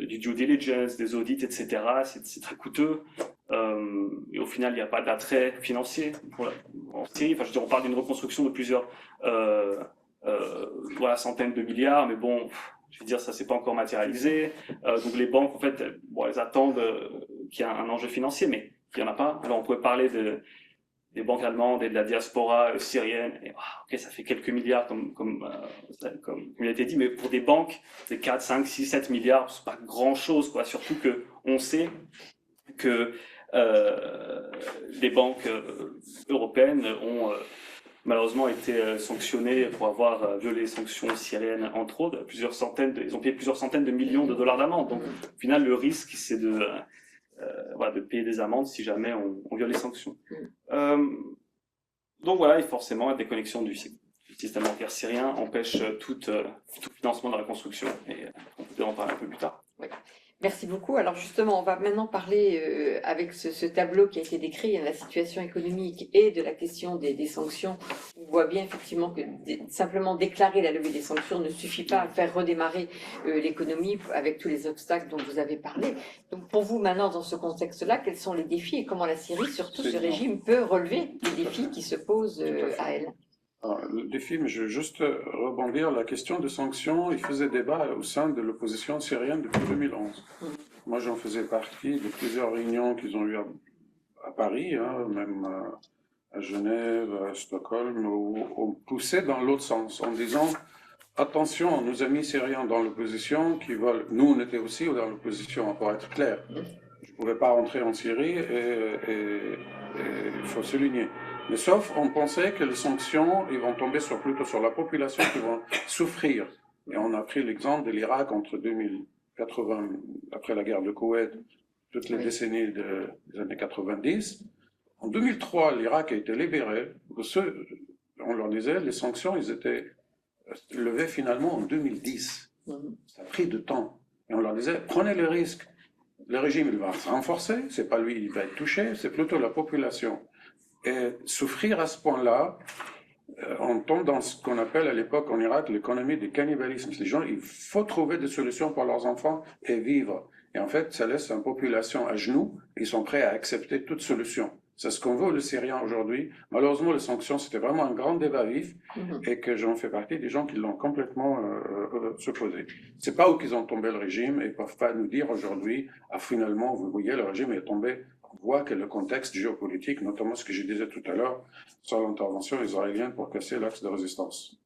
due diligence, des audits, etc. C'est très coûteux. Et au final, il n'y a pas d'attrait financier en Syrie. Enfin, je veux dire, on parle d'une reconstruction de plusieurs voilà, centaines de milliards, mais bon, je veux dire, ça s'est pas encore matérialisé. Donc les banques, en fait, bon, elles attendent qu'il y ait un enjeu financier, mais il n'y en a pas. Alors on pourrait parler des banques allemandes et de la diaspora syrienne, et ok, ça fait quelques milliards comme il a été dit, mais pour des banques, des 4, 5, 6, 7 milliards, c'est pas grand chose, quoi. Surtout que on sait que les banques européennes ont malheureusement été sanctionnées pour avoir violé les sanctions syriennes, entre autres. Ils ont payé plusieurs centaines de millions de dollars d'amende. Donc au final, le risque, c'est voilà, de payer des amendes si jamais on viole les sanctions. Donc voilà, et forcément, la déconnexion du système bancaire syrien empêche tout financement de la reconstruction. Et on peut en parler un peu plus tard. Oui. Merci beaucoup. Alors justement, on va maintenant parler avec ce tableau qui a été décrit, la situation économique et de la question des sanctions. On voit bien effectivement que simplement déclarer la levée des sanctions ne suffit pas à faire redémarrer l'économie avec tous les obstacles dont vous avez parlé. Donc pour vous maintenant, dans ce contexte-là, quels sont les défis et comment la Syrie, surtout ce régime, peut relever les défis qui se posent à elle? Alors, le défi, mais je veux juste rebondir, la question de sanctions, il faisait débat au sein de l'opposition syrienne depuis 2011. Moi, j'en faisais partie de plusieurs réunions qu'ils ont eues à Paris, hein, même à Genève, à Stockholm, où on poussait dans l'autre sens, en disant attention, nos amis syriens dans l'opposition qui veulent. Nous, on était aussi dans l'opposition, pour être clair. Je ne pouvais pas rentrer en Syrie et il faut souligner. Mais sauf, on pensait que les sanctions, ils vont tomber plutôt sur la population qui vont souffrir. Et on a pris l'exemple de l'Irak entre 2080, après la guerre de Koweït, toutes les décennies des années 90. En 2003, l'Irak a été libéré. On leur disait, les sanctions, ils étaient levées finalement en 2010. Ça a pris du temps. Et on leur disait, prenez les risques. Le régime, il va se renforcer, c'est pas lui qui va être touché, c'est plutôt la population. Et souffrir à ce point-là, on tombe dans ce qu'on appelle à l'époque en Irak l'économie du cannibalisme. Les gens, il faut trouver des solutions pour leurs enfants et vivre. Et en fait, ça laisse une population à genoux, et ils sont prêts à accepter toute solution. C'est ce qu'on veut les Syriens aujourd'hui. Malheureusement, les sanctions, c'était vraiment un grand débat vif, et que j'en fais partie des gens qui l'ont complètement supposé. C'est pas où qu'ils ont tombé le régime, et ils peuvent pas nous dire aujourd'hui, finalement, vous voyez, le régime est tombé. On voit que le contexte géopolitique, notamment ce que je disais tout à l'heure sur l'intervention israélienne pour casser l'axe de résistance.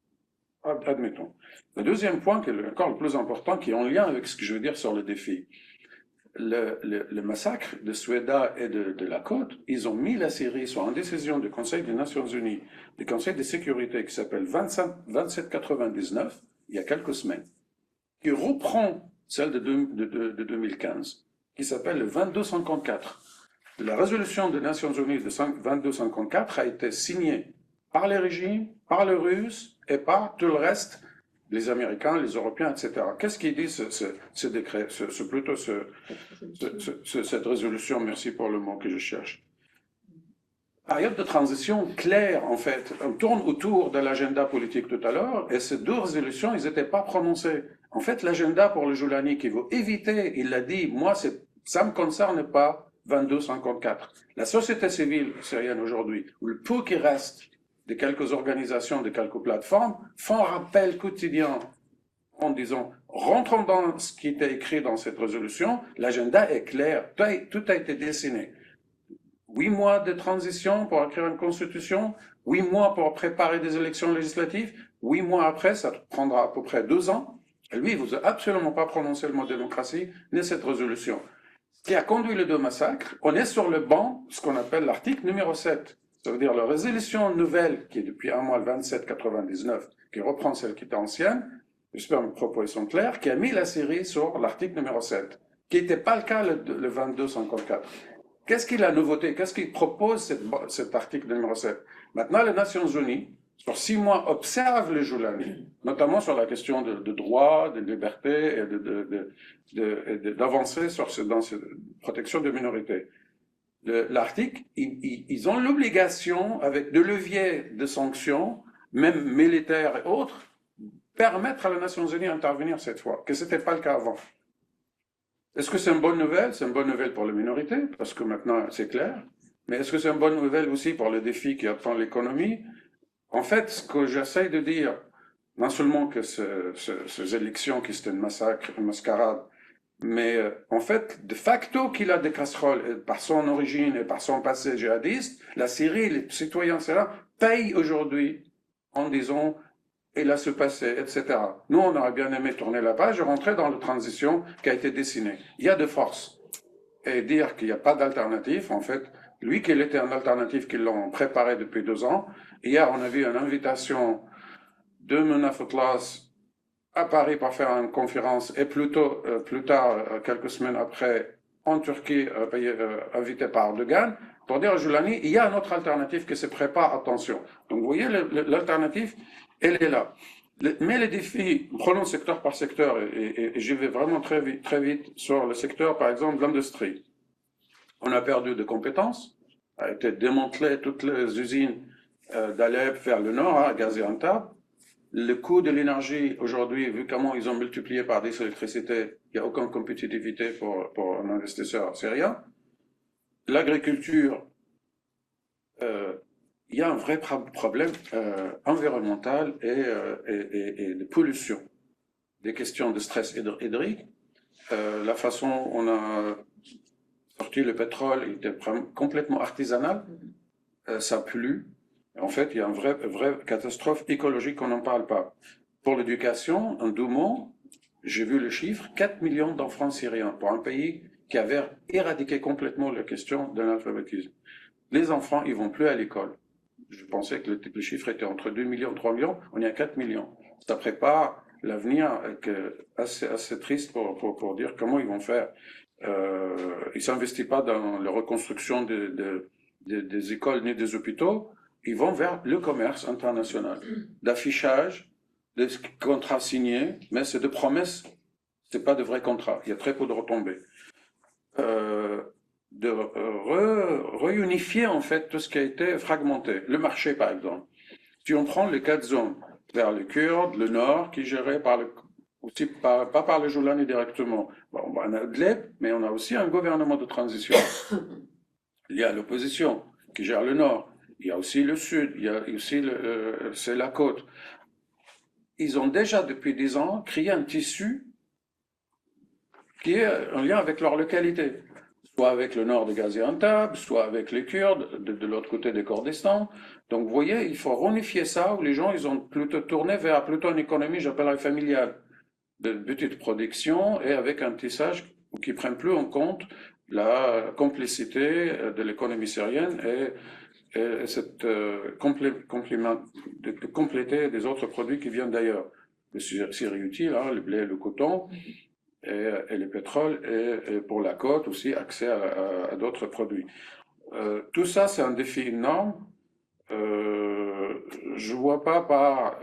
Admettons. Le deuxième point, qui est encore le plus important, qui est en lien avec ce que je veux dire sur le défi. Le massacre de Soueda et de la côte, ils ont mis la Syrie sur une décision du Conseil des Nations Unies, du Conseil de sécurité qui s'appelle 2799, il y a quelques semaines, qui reprend celle de 2015, qui s'appelle le 2254. La résolution des Nations Unies de 2254 a été signée par les régimes, par les Russes et par tout le reste, les Américains, les Européens, etc. Qu'est-ce qui dit ce décret, cette résolution, merci pour le mot que je cherche. Période de transition claire, en fait. On tourne autour de l'agenda politique tout à l'heure, et ces deux résolutions, ils n'étaient pas prononcées. En fait, l'agenda pour le Joulani qui veut éviter, il l'a dit, moi, ça ne me concerne pas, 2254. La société civile syrienne aujourd'hui, ou le peu qui reste de quelques organisations, de quelques plateformes, font rappel quotidien en disant, rentrons dans ce qui était écrit dans cette résolution, l'agenda est clair, tout a été dessiné. 8 mois de transition pour écrire une constitution, 8 mois pour préparer des élections législatives, 8 mois après, ça prendra à peu près 2 ans. Et lui, il ne vous a absolument pas prononcé le mot démocratie, ni cette résolution. Ce qui a conduit les deux massacres, on est sur le banc, ce qu'on appelle l'article numéro 7. Ça veut dire la résolution nouvelle, qui est depuis un mois le 27/99, qui reprend celle qui était ancienne, j'espère que mes propos sont clairs, qui a mis la Syrie sur l'article numéro 7, qui n'était pas le cas le 22/54. Qu'est-ce qu'il a nouveauté? Qu'est-ce qu'il propose cet article numéro 7? Maintenant, les Nations Unies, sur 6 mois, observent le Joulani, notamment sur la question de droit, de liberté et d'avancer dans cette protection des minorités. L'article, ils ont l'obligation, avec des leviers de sanctions, même militaires et autres, permettre à les Nations Unies d'intervenir cette fois, que ce n'était pas le cas avant. Est-ce que c'est une bonne nouvelle? C'est une bonne nouvelle pour les minorités, parce que maintenant c'est clair. Mais est-ce que c'est une bonne nouvelle aussi pour le défi qui attend l'économie? En fait, ce que j'essaye de dire, non seulement que ces élections qui c'était un massacre, une mascarade, mais en fait, de facto qu'il a des casseroles, par son origine et par son passé djihadiste, la Syrie, les citoyens syriens payent aujourd'hui en disant il a ce passé, etc. Nous, on aurait bien aimé tourner la page et rentrer dans la transition qui a été dessinée. Il y a de force. Et dire qu'il n'y a pas d'alternative, en fait, lui qu'il était un alternative qu'ils l'ont préparé depuis 2 ans. Hier, on a vu une invitation de Menaf Atlas à Paris pour faire une conférence et plus tard, quelques semaines après, en Turquie, invité par Erdogan, pour dire à Joulani, il y a une autre alternative qui se prépare, attention. Donc vous voyez, l'alternative, elle est là. Mais les défis, prenons secteur par secteur, et j'y vais vraiment très vite sur le secteur, par exemple, de l'industrie. On a perdu de compétences, a été démantelé toutes les usines d'Alep vers le nord, à Gaziantep. Le coût de l'énergie, aujourd'hui, vu comment ils ont multiplié par 10 l'électricité, il n'y a aucune compétitivité pour un investisseur syrien. L'agriculture, il y a un vrai problème environnemental et de pollution. Des questions de stress hydrique. La façon dont on a sorti le pétrole était complètement artisanal. Ça pollue. En fait, il y a une vraie catastrophe écologique qu'on n'en parle pas. Pour l'éducation, en 2 mots, j'ai vu le chiffre, 4 millions d'enfants syriens pour un pays qui avait éradiqué complètement la question de l'alphabétisme. Les enfants, ils vont plus à l'école. Je pensais que le chiffre était entre 2 millions et 3 millions, on est à 4 millions. Ça prépare l'avenir assez triste pour dire comment ils vont faire. Ils ne s'investissent pas dans la reconstruction des écoles ni des hôpitaux. Ils vont vers le commerce international, d'affichage, de contrats signés, mais c'est de promesses, c'est pas de vrais contrats. Il y a très peu de retombées. De réunifier en fait tout ce qui a été fragmenté. Le marché, par exemple. Si on prend les 4 zones, vers le Kurde, le Nord, qui est géré aussi pas par le Joulani directement. Bon, on a Idlib, mais on a aussi un gouvernement de transition. Il y a l'opposition qui gère le Nord. Il y a aussi le Sud, il y a aussi c'est la côte. Ils ont déjà, depuis 10 ans, créé un tissu qui est en lien avec leur localité. Soit avec le nord de Gaziantep, soit avec les Kurdes, de l'autre côté des Kurdistan. Donc, vous voyez, il faut réunifier ça, où les gens, ils ont plutôt tourné vers plutôt une économie, j'appellerais familiale, de petite production, et avec un tissage qui ne prenne plus en compte la complicité de l'économie syrienne et cette de compléter des autres produits qui viennent d'ailleurs. Le Syrie utile, hein, le blé, le coton, et le pétrole, et pour la côte aussi, accès à d'autres produits. Tout ça, c'est un défi énorme. Je vois pas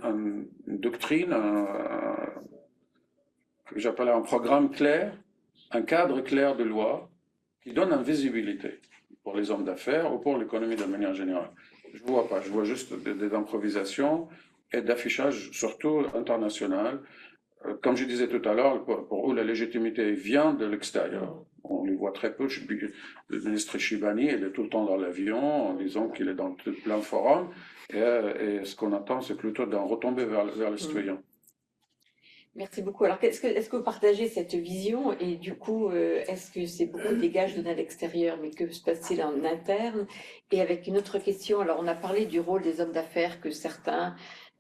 une doctrine, que j'appelle un programme clair, un cadre clair de loi qui donne une visibilité pour les hommes d'affaires ou pour l'économie de manière générale. Je vois pas, je vois juste des improvisations et d'affichage surtout international. Comme je disais tout à l'heure, pour où la légitimité vient de l'extérieur. on les voit très peu. Le ministre Chibani, il est tout le temps dans l'avion en disant qu'il est dans plein de forums. Et ce qu'on attend, c'est plutôt d'en retomber vers les citoyens. Merci beaucoup. Alors, est-ce que vous partagez cette vision et du coup, est-ce que c'est beaucoup des gages donnés à l'extérieur, mais que se passe-t-il en interne? Et avec une autre question, alors on a parlé du rôle des hommes d'affaires que certains...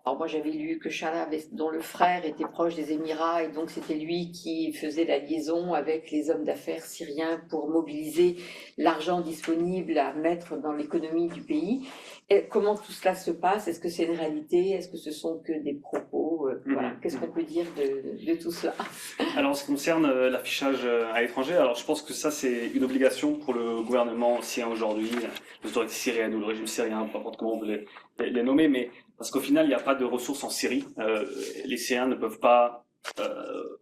Alors moi j'avais lu que Chala, dont le frère était proche des Émirats, et donc c'était lui qui faisait la liaison avec les hommes d'affaires syriens pour mobiliser l'argent disponible à mettre dans l'économie du pays. Et comment tout cela se passe? Est-ce que c'est une réalité? Est-ce que ce sont que des propos? Voilà. Qu'est-ce qu'on peut dire de tout cela? Alors, en ce qui concerne l'affichage à l'étranger, alors je pense que ça c'est une obligation pour le gouvernement syrien aujourd'hui, les autorités syriennes ou le régime syrien, peu importe comment on veut les nommer, mais parce qu'au final il n'y a pas de ressources en Syrie. Les Syriens ne peuvent pas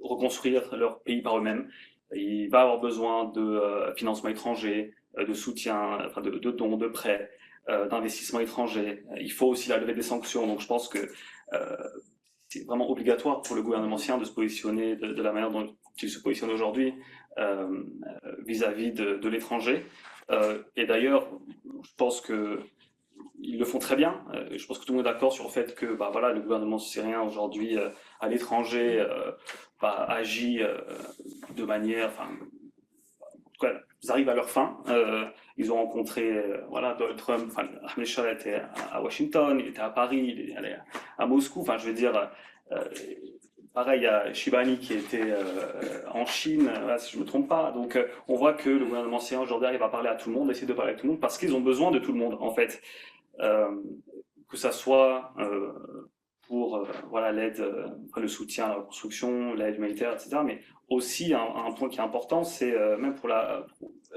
reconstruire leur pays par eux-mêmes. Il va avoir besoin de financement étranger, de soutien, enfin de dons, de prêts, d'investissements étrangers. Il faut aussi la levée des sanctions. Donc je pense que c'est vraiment obligatoire pour le gouvernement syrien de se positionner de la manière dont il se positionne aujourd'hui vis-à-vis de l'étranger. Et d'ailleurs, je pense que ils le font très bien. Je pense que tout le monde est d'accord sur le fait que voilà, le gouvernement syrien aujourd'hui à l'étranger agit de manière... Enfin, en tout cas, ils arrivent à leur fin. Ils ont rencontré voilà, Donald Trump. Enfin, Ahmed Shah était à Washington, il était à Paris, il est allé à Moscou. Enfin, je veux dire, pareil, il y a Chibani qui était en Chine, si je ne me trompe pas. Donc, on voit que le gouvernement syrien aujourd'hui arrive à parler à tout le monde, essayer de parler à tout le monde, parce qu'ils ont besoin de tout le monde, en fait. Que ça soit pour voilà, l'aide, le soutien à la reconstruction, l'aide humanitaire, etc. Mais aussi, un point qui est important, c'est même pour la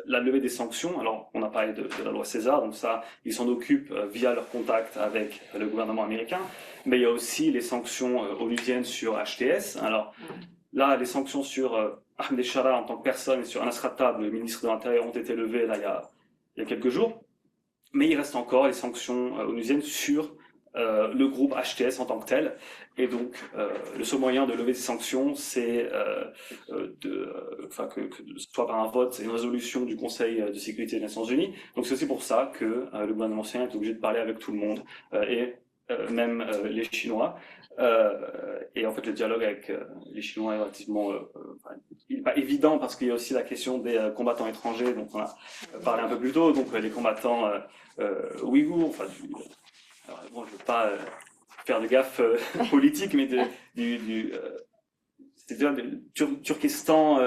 levée des sanctions. Alors, on a parlé de la loi César, donc ça, ils s'en occupent via leur contact avec le gouvernement américain. Mais il y a aussi les sanctions onusiennes sur HTS. Alors, là, les sanctions sur Ahmed Shara en tant que personne et sur Anas Khattab, le ministre de l'Intérieur, ont été levées là, il y a quelques jours. Mais il reste encore les sanctions onusiennes sur le groupe HTS en tant que tel. Et donc, le seul moyen de lever ces sanctions, c'est que ce soit par un vote et une résolution du Conseil de sécurité des Nations Unies. Donc, c'est aussi pour ça que le gouvernement syrien est obligé de parler avec tout le monde, et même les Chinois. Et en fait, le dialogue avec les Chinois est relativement... il n'est pas évident parce qu'il y a aussi la question des combattants étrangers, dont on a parlé un peu plus tôt, donc les combattants ouïghours, enfin, alors, bon, je ne veux pas faire de gaffe politique, mais c'est-à-dire du Turkestan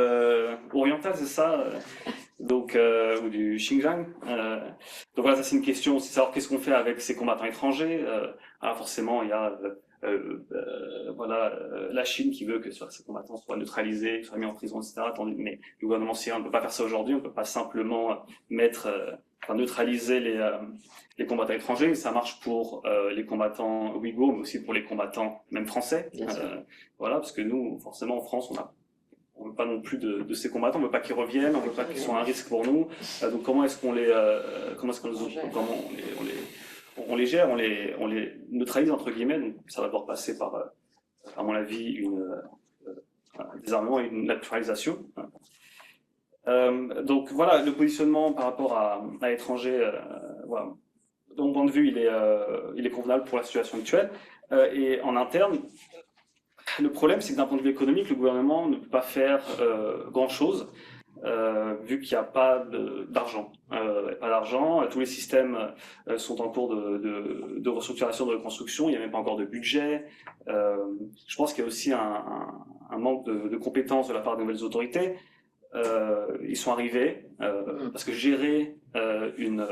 oriental, c'est ça donc, ou du Xinjiang. Donc voilà, ça c'est une question, c'est savoir qu'est-ce qu'on fait avec ces combattants étrangers. Alors forcément, il y a la Chine qui veut que ces combattants soient neutralisés, soient mis en prison, etc. Mais le gouvernement syrien ne peut pas faire ça aujourd'hui, on ne peut pas simplement neutraliser les combattants étrangers. Ça marche pour les combattants ouïghours, mais aussi pour les combattants même français. Voilà, parce que nous, forcément, en France, on ne veut pas non plus de ces combattants, on ne veut pas qu'ils reviennent, on ne veut pas qu'ils soient un risque pour nous. Donc comment est-ce qu'on les gère, on les neutralise entre guillemets. Donc ça va devoir passer par, à mon avis, un désarmement et une naturalisation. Donc voilà, le positionnement par rapport à l'étranger, voilà. De mon point de vue, il est convenable pour la situation actuelle. Et en interne, le problème, c'est que d'un point de vue économique, le gouvernement ne peut pas faire grand-chose, vu qu'il n'y a pas d'argent. Pas d'argent, tous les systèmes sont en cours de restructuration, de reconstruction, il n'y a même pas encore de budget. Je pense qu'il y a aussi un manque de compétences de la part des nouvelles autorités. Ils sont arrivés, parce que gérer une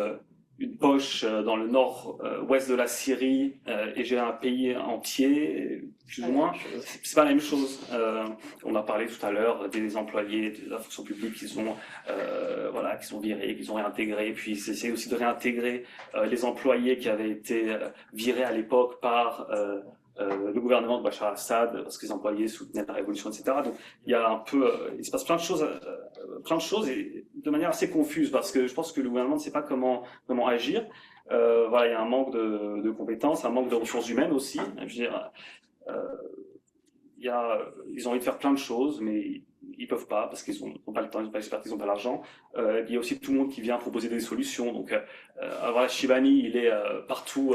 poche dans le nord-ouest de la Syrie et gérer un pays entier, plus ou moins, c'est pas la même chose. On a parlé tout à l'heure des employés de la fonction publique qui sont virés, qui sont réintégrés, puis c'est aussi de réintégrer les employés qui avaient été virés à l'époque par le gouvernement de Bachar al-Assad, parce que les employés soutenaient la révolution, etc. Donc il y a il se passe plein de choses et de manière assez confuse, parce que je pense que le gouvernement ne sait pas comment agir. Il y a un manque de compétences, un manque de ressources humaines aussi. Je veux dire, ils ont envie de faire plein de choses, mais ils peuvent pas parce qu'ils ont pas le temps, ils ont pas l'expertise, ils ont pas l'argent. Il y a aussi tout le monde qui vient proposer des solutions. Donc, voilà, Shibani, il est partout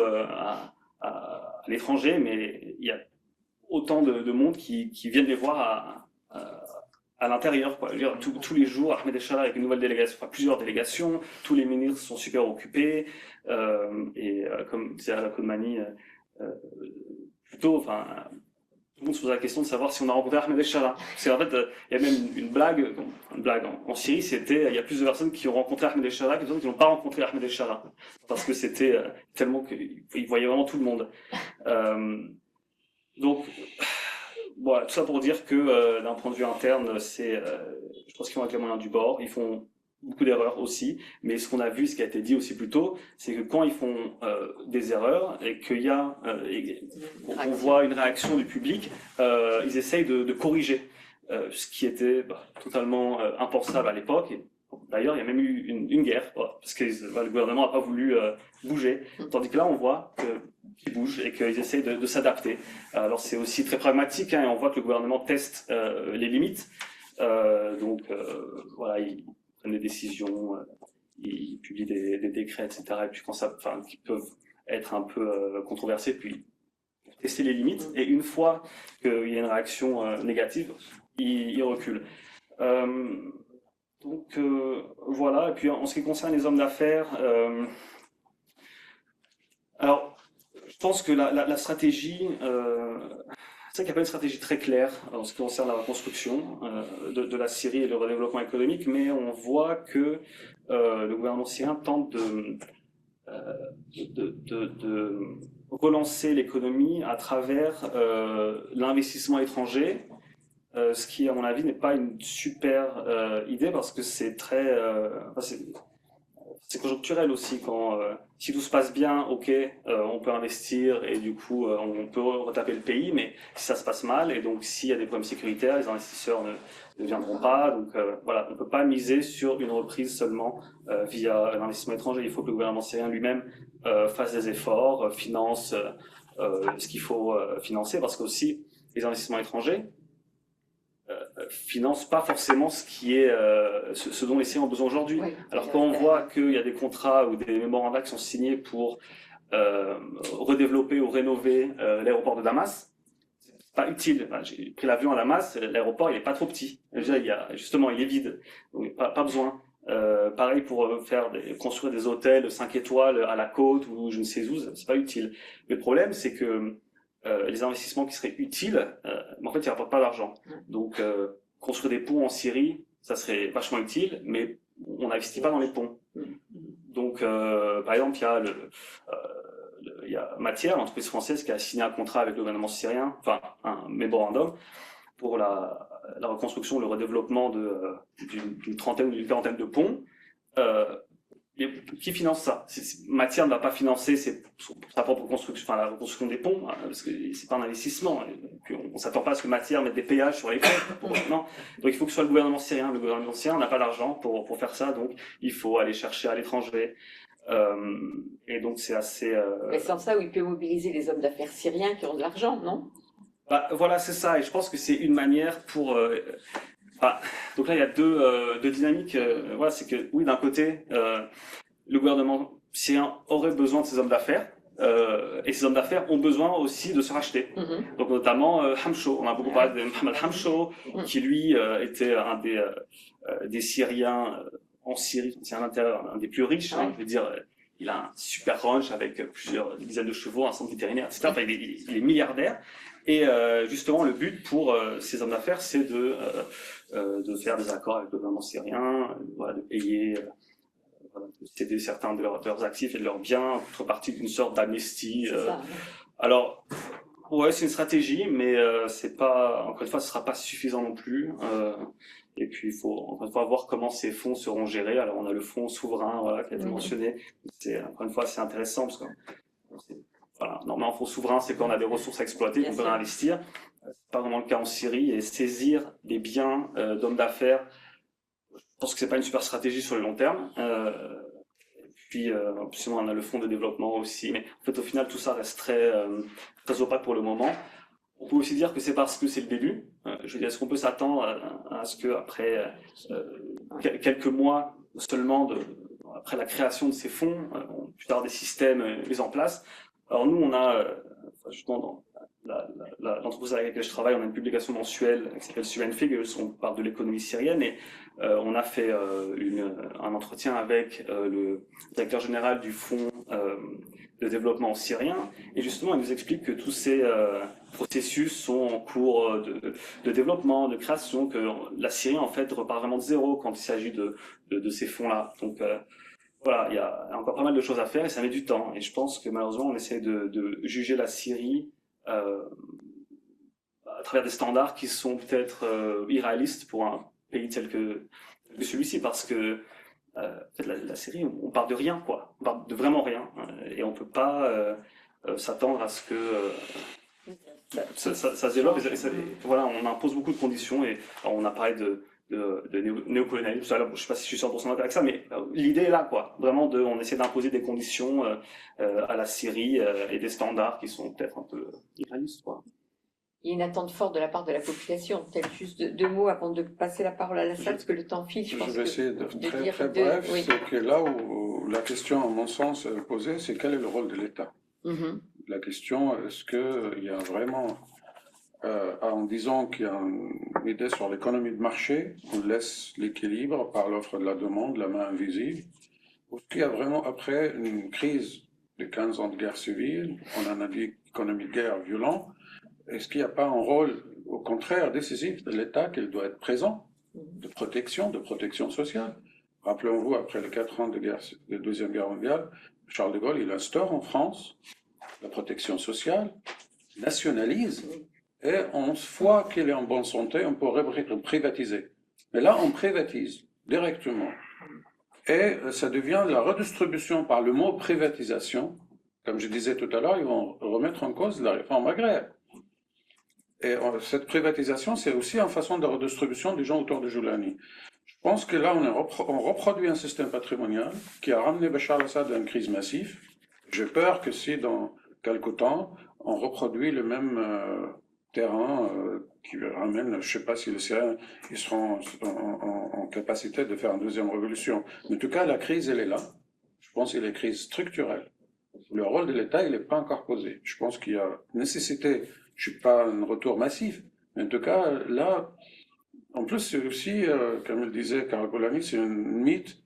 à l'étranger, mais il y a autant de monde qui viennent les voir à l'intérieur, quoi. Je veux dire, tous les jours, Ahmed Echala avec une nouvelle délégation, enfin plusieurs délégations, tous les ministres sont super occupés, comme disait Ala Kodmani, plutôt, enfin, tout le monde se pose la question de savoir si on a rencontré Ahmed Echala. Parce qu'en fait, il y a même une blague en Syrie, c'était, il y a plus de personnes qui ont rencontré Ahmed Echala que de personnes qui n'ont pas rencontré Ahmed Echala. Parce que c'était tellement qu'ils voyaient vraiment tout le monde. Donc, voilà, tout ça pour dire que d'un point de vue interne, je pense qu'ils vont avec les moyens du bord. Ils font beaucoup d'erreurs aussi, mais ce qu'on a vu, ce qui a été dit aussi plus tôt, c'est que quand ils font des erreurs et qu'il y a, on voit une réaction du public, ils essayent de corriger, ce qui était totalement impensable à l'époque. D'ailleurs, il y a même eu une guerre, parce que le gouvernement n'a pas voulu bouger. Tandis que là, on voit qu'ils bougent et qu'ils essayent de s'adapter. Alors, c'est aussi très pragmatique, hein, et on voit que le gouvernement teste les limites. Voilà, ils prennent des décisions, ils publient des décrets, etc. Et puis, qui peuvent être un peu controversés, puis tester les limites. Et une fois qu'il y a une réaction négative, ils reculent. Voilà, et puis en ce qui concerne les hommes d'affaires, alors je pense que la stratégie, c'est vrai qu'il n'y a pas une stratégie très claire en ce qui concerne la reconstruction de la Syrie et le redéveloppement économique, mais on voit que le gouvernement syrien tente de relancer l'économie à travers l'investissement étranger. Ce qui, à mon avis, n'est pas une super idée parce que c'est très, c'est conjoncturel aussi. Si tout se passe bien, ok, on peut investir et du coup, on peut retaper le pays, mais si ça se passe mal et donc s'il y a des problèmes sécuritaires, les investisseurs ne viendront pas. Donc voilà, on ne peut pas miser sur une reprise seulement via l'investissement étranger. Il faut que le gouvernement syrien lui-même fasse des efforts, finance ce qu'il faut financer, parce qu'aussi les investissements étrangers financent pas forcément ce dont les Syriens ont besoin aujourd'hui. Oui, alors quand on voit qu'il y a des contrats ou des mémorandums qui sont signés pour redévelopper ou rénover l'aéroport de Damas, c'est pas utile. Enfin, j'ai pris l'avion à Damas, l'aéroport il est pas trop petit. Déjà, il est vide, donc pas besoin. Pareil pour construire des hôtels 5 étoiles à la côte ou je ne sais où, c'est pas utile. Mais le problème, c'est que les investissements qui seraient utiles, en fait, ils rapportent pas d'argent. Donc, construire des ponts en Syrie, ça serait vachement utile, mais on n'investit pas dans les ponts. Donc, par exemple, il y a Matière, l'entreprise française, qui a signé un contrat avec le gouvernement syrien, enfin, un mémorandum pour la reconstruction, le redéveloppement d'une trentaine ou d'une quarantaine de ponts. Qui finance ça? Matière ne va pas financer sa propre construction, enfin la reconstruction des ponts, parce que c'est pas un investissement. On s'attend pas à ce que Matière mette des péages sur les ponts. Non. Donc il faut que ce soit le gouvernement syrien. Le gouvernement syrien n'a pas l'argent pour faire ça, donc il faut aller chercher à l'étranger. Et donc c'est assez. Mais sans ça, où il peut mobiliser les hommes d'affaires syriens qui ont de l'argent, non? Voilà, c'est ça. Et je pense que c'est une manière pour. Donc là, il y a deux dynamiques. Voilà, c'est que oui, d'un côté, le gouvernement syrien aurait besoin de ces hommes d'affaires, et ces hommes d'affaires ont besoin aussi de se racheter. Donc notamment Hamcho. On a beaucoup parlé de Mohamed Hamcho, qui lui était un des Syriens en Syrie, c'est un des plus riches. Hein, je veux dire, il a un super ranch avec plusieurs dizaines de chevaux, un centre vétérinaire, etc. Enfin, il est milliardaire. Et justement, le but pour ces hommes d'affaires, c'est de faire des accords avec le gouvernement syrien, de payer, de céder certains de leurs actifs et de leurs biens, en contrepartie d'une sorte d'amnistie. Alors, ouais, c'est une stratégie, mais c'est pas, encore une fois, ce sera pas suffisant non plus. Et puis, il faut encore une fois voir comment ces fonds seront gérés. Alors, on a le fonds souverain, qui a été mentionné. C'est encore une fois assez intéressant parce que voilà, normalement, un fonds souverain, c'est quand on a des ressources à exploiter, qu'on peut réinvestir. C'est pas vraiment le cas en Syrie. Et saisir des biens d'hommes d'affaires, je pense que c'est pas une super stratégie sur le long terme. Puis, en plus, on a le fonds de développement aussi. Mais en fait, au final, tout ça reste très opaque pour le moment. On peut aussi dire que c'est parce que c'est le début. Je veux dire, est-ce qu'on peut s'attendre à ce que après quelques mois seulement après la création de ces fonds, on puisse avoir des systèmes mis en place. Alors nous, on a, justement dans l'entreprise avec laquelle je travaille, on a une publication mensuelle qui s'appelle Syrian Figures, on parle de l'économie syrienne, et on a fait un entretien avec le directeur général du fonds de développement syrien, et justement il nous explique que tous ces processus sont en cours de développement, de création, que la Syrie en fait repart vraiment de zéro quand il s'agit de ces fonds-là. Donc voilà, il y a encore pas mal de choses à faire et ça met du temps. Et je pense que malheureusement on essaie de juger la Syrie à travers des standards qui sont peut-être irréalistes pour un pays tel que celui-ci, parce que en fait, la Syrie, on part de rien, quoi. On part de vraiment rien, et on peut pas s'attendre à ce que ça se développe. Voilà, on impose beaucoup de conditions, et alors, on a parlé de néocolonialisme. Tout à l'heure, je sais pas si je suis 100% d'accord avec ça, mais l'idée est là, quoi. Vraiment, on essaie d'imposer des conditions à la Syrie et des standards qui sont peut-être un peu irréalistes, quoi. Il y a une attente forte de la part de la population. Peut-être juste deux mots avant de passer la parole à la salle, parce que le temps file. Je vais essayer de très, dire très bref. Oui. C'est que là où la question, à mon sens, est posée, c'est quel est le rôle de l'État. La question, est-ce qu'il y a vraiment, en disant qu'il y a une idée sur l'économie de marché, on laisse l'équilibre par l'offre de la demande, la main invisible, ou est-ce qu'il y a vraiment, après une crise de 15 ans de guerre civile, on en a dit économie de guerre violent, est-ce qu'il n'y a pas un rôle, au contraire, décisif de l'État, qu'il doit être présent, de protection sociale? Rappelons-vous, après les 4 ans de Deuxième Guerre mondiale, Charles de Gaulle, il instaure en France la protection sociale, nationalise, et une fois qu'il est en bonne santé, on pourrait privatiser. Mais là, on privatise directement. Et ça devient la redistribution par le mot privatisation. Comme je disais tout à l'heure, ils vont remettre en cause la réforme agraire. Et cette privatisation, c'est aussi une façon de redistribution des gens autour de Joulani. Je pense que là, on reproduit un système patrimonial qui a ramené Bachar al-Assad à une crise massive. J'ai peur que si, dans quelque temps, on reproduit le même terrain qui ramène, je ne sais pas si les Syriens ils seront en capacité de faire une deuxième révolution. Mais en tout cas, la crise, elle est là. Je pense qu'il y a une crise structurelle. Le rôle de l'État, il n'est pas encore posé. Je pense qu'il y a nécessité. Je ne suis pas un retour massif, mais en tout cas, là, en plus, c'est aussi, comme le disait Karakolami, c'est un mythe.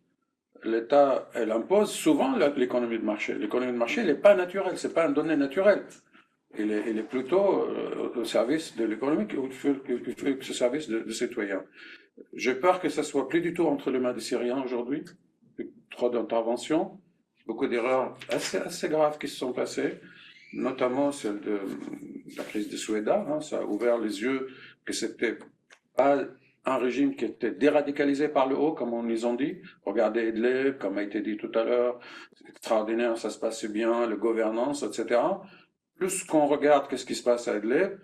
L'État, elle impose souvent l'économie de marché. L'économie de marché, elle n'est pas naturelle, ce n'est pas un donné naturel. Elle est plutôt au service de l'économie qu'au service de citoyens. J'ai peur que ça soit plus du tout entre les mains des Syriens aujourd'hui, trop d'interventions, beaucoup d'erreurs assez graves qui se sont passées, notamment celle de la crise de Soueda, hein, ça a ouvert les yeux que c'était pas un régime qui était déradicalisé par le haut, comme on nous a dit. Regardez Idlib, comme a été dit tout à l'heure, c'est extraordinaire, ça se passait bien, la gouvernance, etc. Plus qu'on regarde qu'est-ce qui se passe à Idlib,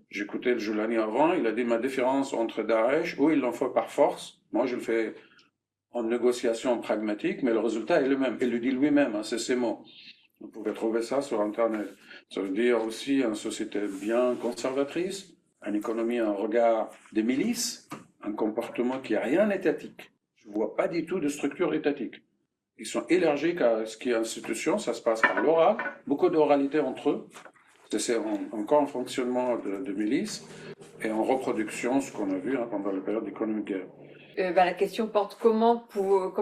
j'écoutais le Joulani avant, il a dit ma différence entre Daesh, où il l'en faut par force, moi je le fais en négociation pragmatique, mais le résultat est le même. Il le dit lui-même, hein, c'est ses mots. Vous pouvez trouver ça sur Internet. Ça veut dire aussi une société bien conservatrice, une économie, un regard des milices, un comportement qui n'a rien d'étatique. Je ne vois pas du tout de structure étatique. Ils sont élargiques à ce qui est institution, ça se passe par l'oral, beaucoup d'oralité entre eux. C'est encore un fonctionnement de milices et en reproduction, ce qu'on a vu hein, pendant la période d'économie de guerre. La question porte comment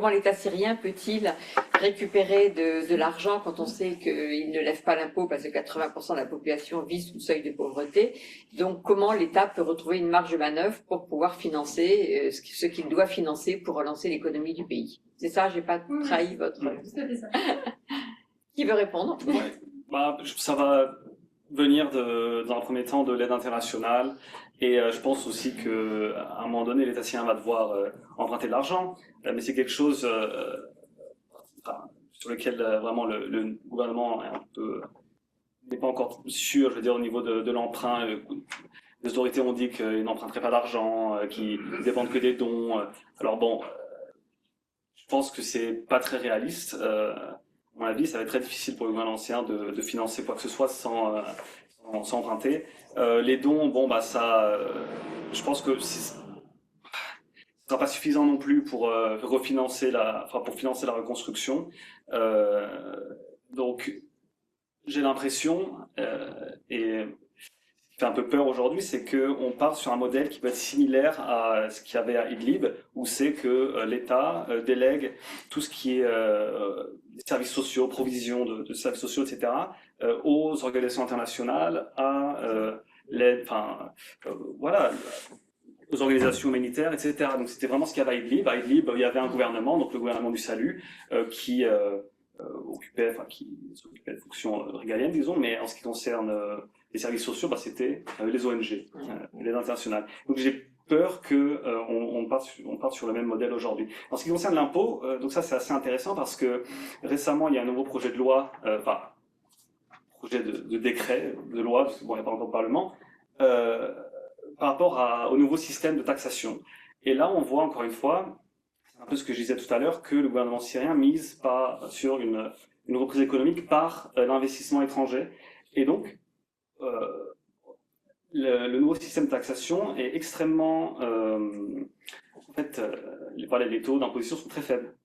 l'État syrien peut-il récupérer de l'argent quand on sait qu'il ne lève pas l'impôt parce que 80% de la population vit sous le seuil de pauvreté. Donc comment l'État peut retrouver une marge de manœuvre pour pouvoir financer ce qu'il doit financer pour relancer l'économie du pays? C'est ça, j'ai pas trahi votre... Qui veut répondre? Ça va venir dans un premier temps de l'aide internationale. Et je pense aussi qu'à un moment donné, l'État syrien va devoir emprunter de l'argent, mais c'est quelque chose sur lequel vraiment le gouvernement n'est pas encore sûr, je veux dire, au niveau de l'emprunt. Les autorités ont dit qu'ils n'emprunteraient pas d'argent, qu'ils ne dépendent que des dons. Alors bon, je pense que c'est pas très réaliste. à mon avis, ça va être très difficile pour le gouvernement syrien de financer quoi que ce soit sans emprunter. Les dons, bon, bah ça, je pense que ce sera pas suffisant non plus pour refinancer pour financer la reconstruction. Donc, j'ai l'impression, et ce qui fait un peu peur aujourd'hui, c'est qu'on part sur un modèle qui peut être similaire à ce qu'il y avait à Idlib, où c'est que l'État délègue tout ce qui est services sociaux, provision de services sociaux, etc., aux organisations internationales, à l'aide, voilà, aux organisations humanitaires, etc. Donc c'était vraiment ce qu'il y avait à Idlib. À Idlib, il y avait un gouvernement, donc le gouvernement du salut, qui s'occupait de fonctions régaliennes, disons, mais en ce qui concerne les services sociaux, bah, c'était les ONG, l'aide internationale. Donc j'ai peur que on parte sur le même modèle aujourd'hui. En ce qui concerne l'impôt, donc ça c'est assez intéressant parce que récemment il y a un nouveau projet de loi, projet de décret, de loi, parce que bon, il n'y a pas encore de parlement, par rapport au nouveau système de taxation. Et là on voit encore une fois, un peu ce que je disais tout à l'heure, que le gouvernement syrien mise pas sur une reprise économique par l'investissement étranger. Et donc, le nouveau système de taxation est extrêmement... en fait, les taux d'imposition sont très faibles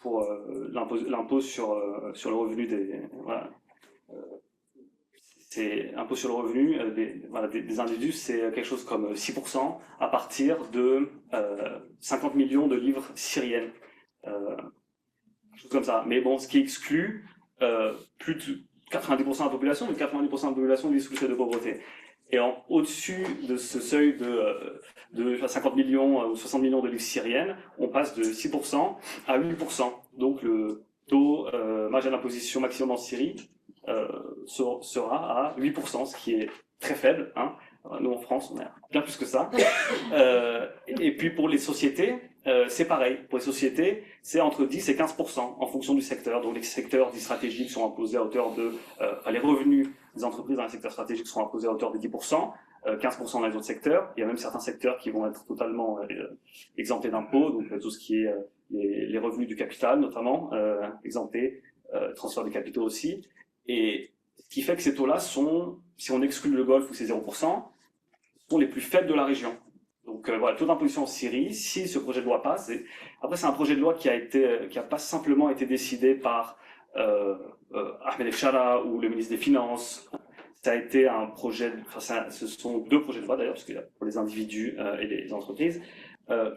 pour l'impôt sur le revenu des... Voilà. C'est impôt sur le revenu des individus, c'est quelque chose comme 6% à partir de 50 millions de livres syriennes. Quelque chose comme ça. Mais bon, ce qui exclut plus de 90% de la population, mais 90% de la population vit sous le seuil de pauvreté. Et au-dessus de ce seuil de 50 millions ou 60 millions de livres syriennes, on passe de 6% à 8%. Donc le taux marge d'imposition maximum en Syrie sera à 8%, ce qui est très faible. Hein. Nous, en France, on est bien plus que ça. Et puis, pour les sociétés, c'est pareil. Pour les sociétés, c'est entre 10 et 15% en fonction du secteur. Donc, les secteurs dits stratégiques sont imposés à hauteur de... les revenus des entreprises dans les secteurs stratégiques sont imposés à hauteur de 10%, 15% dans les autres secteurs. Il y a même certains secteurs qui vont être totalement exemptés d'impôts, donc tout ce qui est les revenus du capital, notamment, exemptés, transfert de capitaux aussi. Et ce qui fait que ces taux-là sont, si on exclut le Golfe où c'est 0%, sont les plus faibles de la région. Donc voilà, taux d'imposition en Syrie, si ce projet de loi passe, après c'est un projet de loi qui a pas simplement été décidé par Ahmed El Shara ou le ministre des Finances. Ça a été un projet, ce sont deux projets de loi d'ailleurs, parce qu'il y a pour les individus et les entreprises,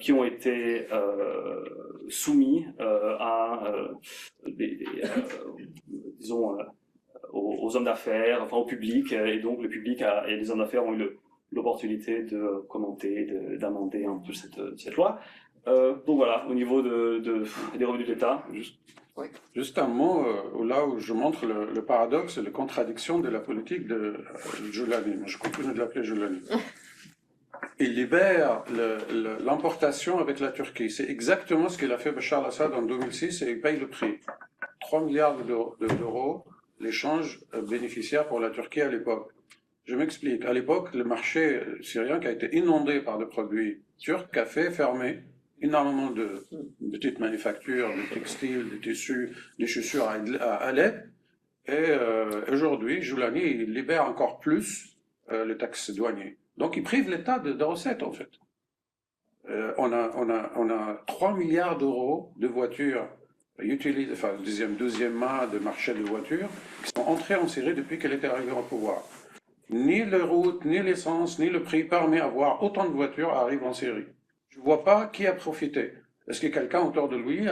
qui ont été soumis disons, aux hommes d'affaires, enfin au public, et donc le public et les hommes d'affaires ont eu l'opportunité de commenter, d'amender un peu cette loi. Donc voilà, au niveau des revenus de l'État. Juste un mot, là où je montre le paradoxe et la contradiction de la politique de Joulani. Je continue de l'appeler Joulani. Il libère l'importation avec la Turquie. C'est exactement ce qu'il a fait Bachar al-Assad en 2006 et il paye le prix. 3 milliards d'euros, l'échange bénéficiaire pour la Turquie à l'époque. Je m'explique. À l'époque, le marché syrien qui a été inondé par des produits turcs a fait fermer énormément de petites manufactures, de textiles, de tissus, des chaussures à Alep. Et aujourd'hui, Joulani il libère encore plus les taxes douanières. Donc, il prive l'État de recettes, en fait. On a 3 milliards d'euros de voitures utilisées, enfin, deuxième main de marché de voitures, qui sont entrées en Syrie depuis qu'elle était arrivée au pouvoir. Ni les routes, ni l'essence, ni le prix permet d'avoir autant de voitures arrivent en Syrie. Je ne vois pas qui a profité. Est-ce que quelqu'un autour de lui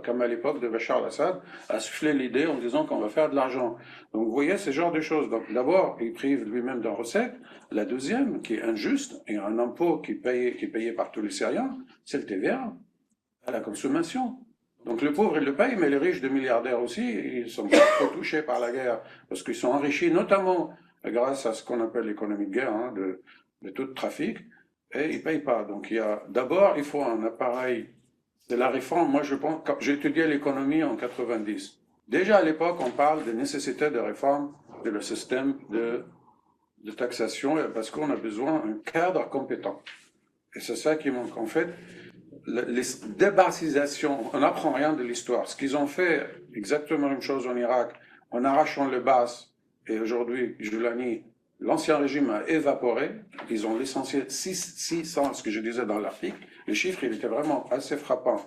comme à l'époque de Bachar al-Assad, a soufflé l'idée en disant qu'on va faire de l'argent? Donc vous voyez ce genre de choses. Donc d'abord, il prive lui-même de recettes. La deuxième, qui est injuste, et un impôt qui est payé par tous les Syriens, c'est le TVA à la consommation. Donc le pauvre, il le paye, mais les riches, de milliardaires aussi, ils sont trop touchés par la guerre, parce qu'ils sont enrichis notamment grâce à ce qu'on appelle l'économie de guerre, hein, de tout trafic, et ils ne payent pas. Donc d'abord, il faut un appareil. C'est la réforme. Moi, je pense, quand j'ai étudié l'économie en 90. Déjà à l'époque, on parle de nécessité de réforme de le système de taxation, parce qu'on a besoin d'un cadre compétent. Et c'est ça qui manque. En fait, les débarcisations, on n'apprend rien de l'histoire. Ce qu'ils ont fait, exactement la même chose en Irak, en arrachant le Baas, et aujourd'hui, Joulani, l'ancien régime a évaporé, ils ont licencié 600, ce que je disais dans l'article, le chiffre, il était vraiment assez frappant,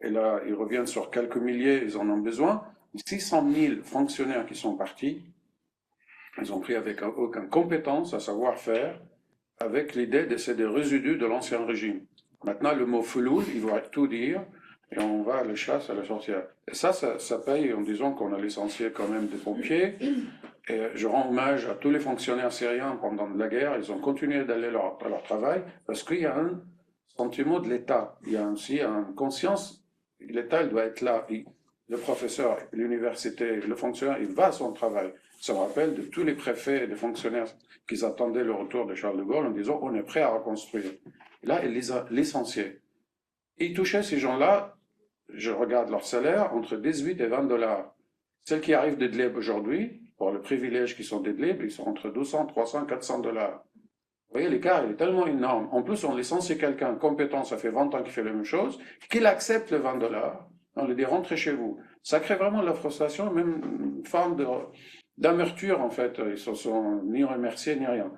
et là, ils reviennent sur quelques milliers, ils en ont besoin, 600 000 fonctionnaires qui sont partis, ils ont pris avec aucune compétence, à savoir-faire, avec l'idée de c'est des résidus de l'ancien régime. Maintenant, le mot fouloul, il va tout dire, et on va à la chasse à la sorcière. Et ça paye en disant qu'on a licencié quand même des pompiers. Et je rends hommage à tous les fonctionnaires syriens pendant la guerre. Ils ont continué d'aller à leur travail parce qu'il y a un sentiment de l'État. Il y a aussi une conscience. L'État, il doit être là. Le professeur, l'université, le fonctionnaire, il va à son travail. Ça me rappelle de tous les préfets et les fonctionnaires qui attendaient le retour de Charles de Gaulle en disant on est prêt à reconstruire. Et là, il les a licenciés. Ils touchaient ces gens-là, je regarde leur salaire, entre 18 et 20 dollars. Celles qui arrivent d'Idlib aujourd'hui, pour le privilège qui sont d'Idlib, ils sont entre 200, 300, 400 dollars. Vous voyez, l'écart, il est tellement énorme. En plus, on licencie quelqu'un compétent, ça fait 20 ans qu'il fait la même chose, qu'il accepte le 20 dollars, on lui dit rentrez chez vous. Ça crée vraiment de la frustration, même une forme d'amertume, en fait. Ils ne se sont ni remerciés, ni rien.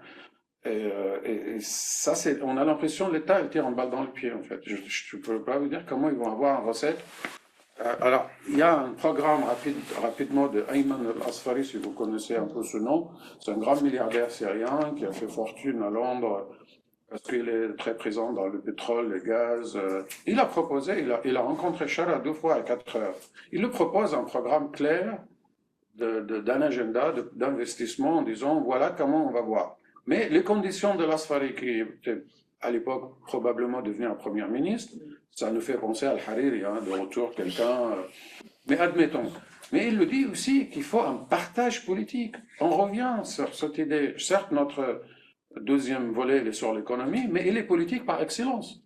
Et ça, on a l'impression que l'État tire en balle dans le pied, en fait. Je ne peux pas vous dire comment ils vont avoir une recette. Alors, il y a un programme rapidement de Ayman al-Asfari, si vous connaissez un peu ce nom. C'est un grand milliardaire syrien qui a fait fortune à Londres parce qu'il est très présent dans le pétrole, le gaz. Il a proposé, il a rencontré Chara 2 fois à 4 heures. Il lui propose un programme clair d'un agenda d'investissement en disant voilà comment on va voir. Mais les conditions de l'Asfari, qui était à l'époque probablement devenu un premier ministre, ça nous fait penser à Al-Hariri, hein, de retour quelqu'un. Mais admettons. Mais il le dit aussi qu'il faut un partage politique. On revient sur cette idée. Certes, notre deuxième volet il est sur l'économie, mais il est politique par excellence.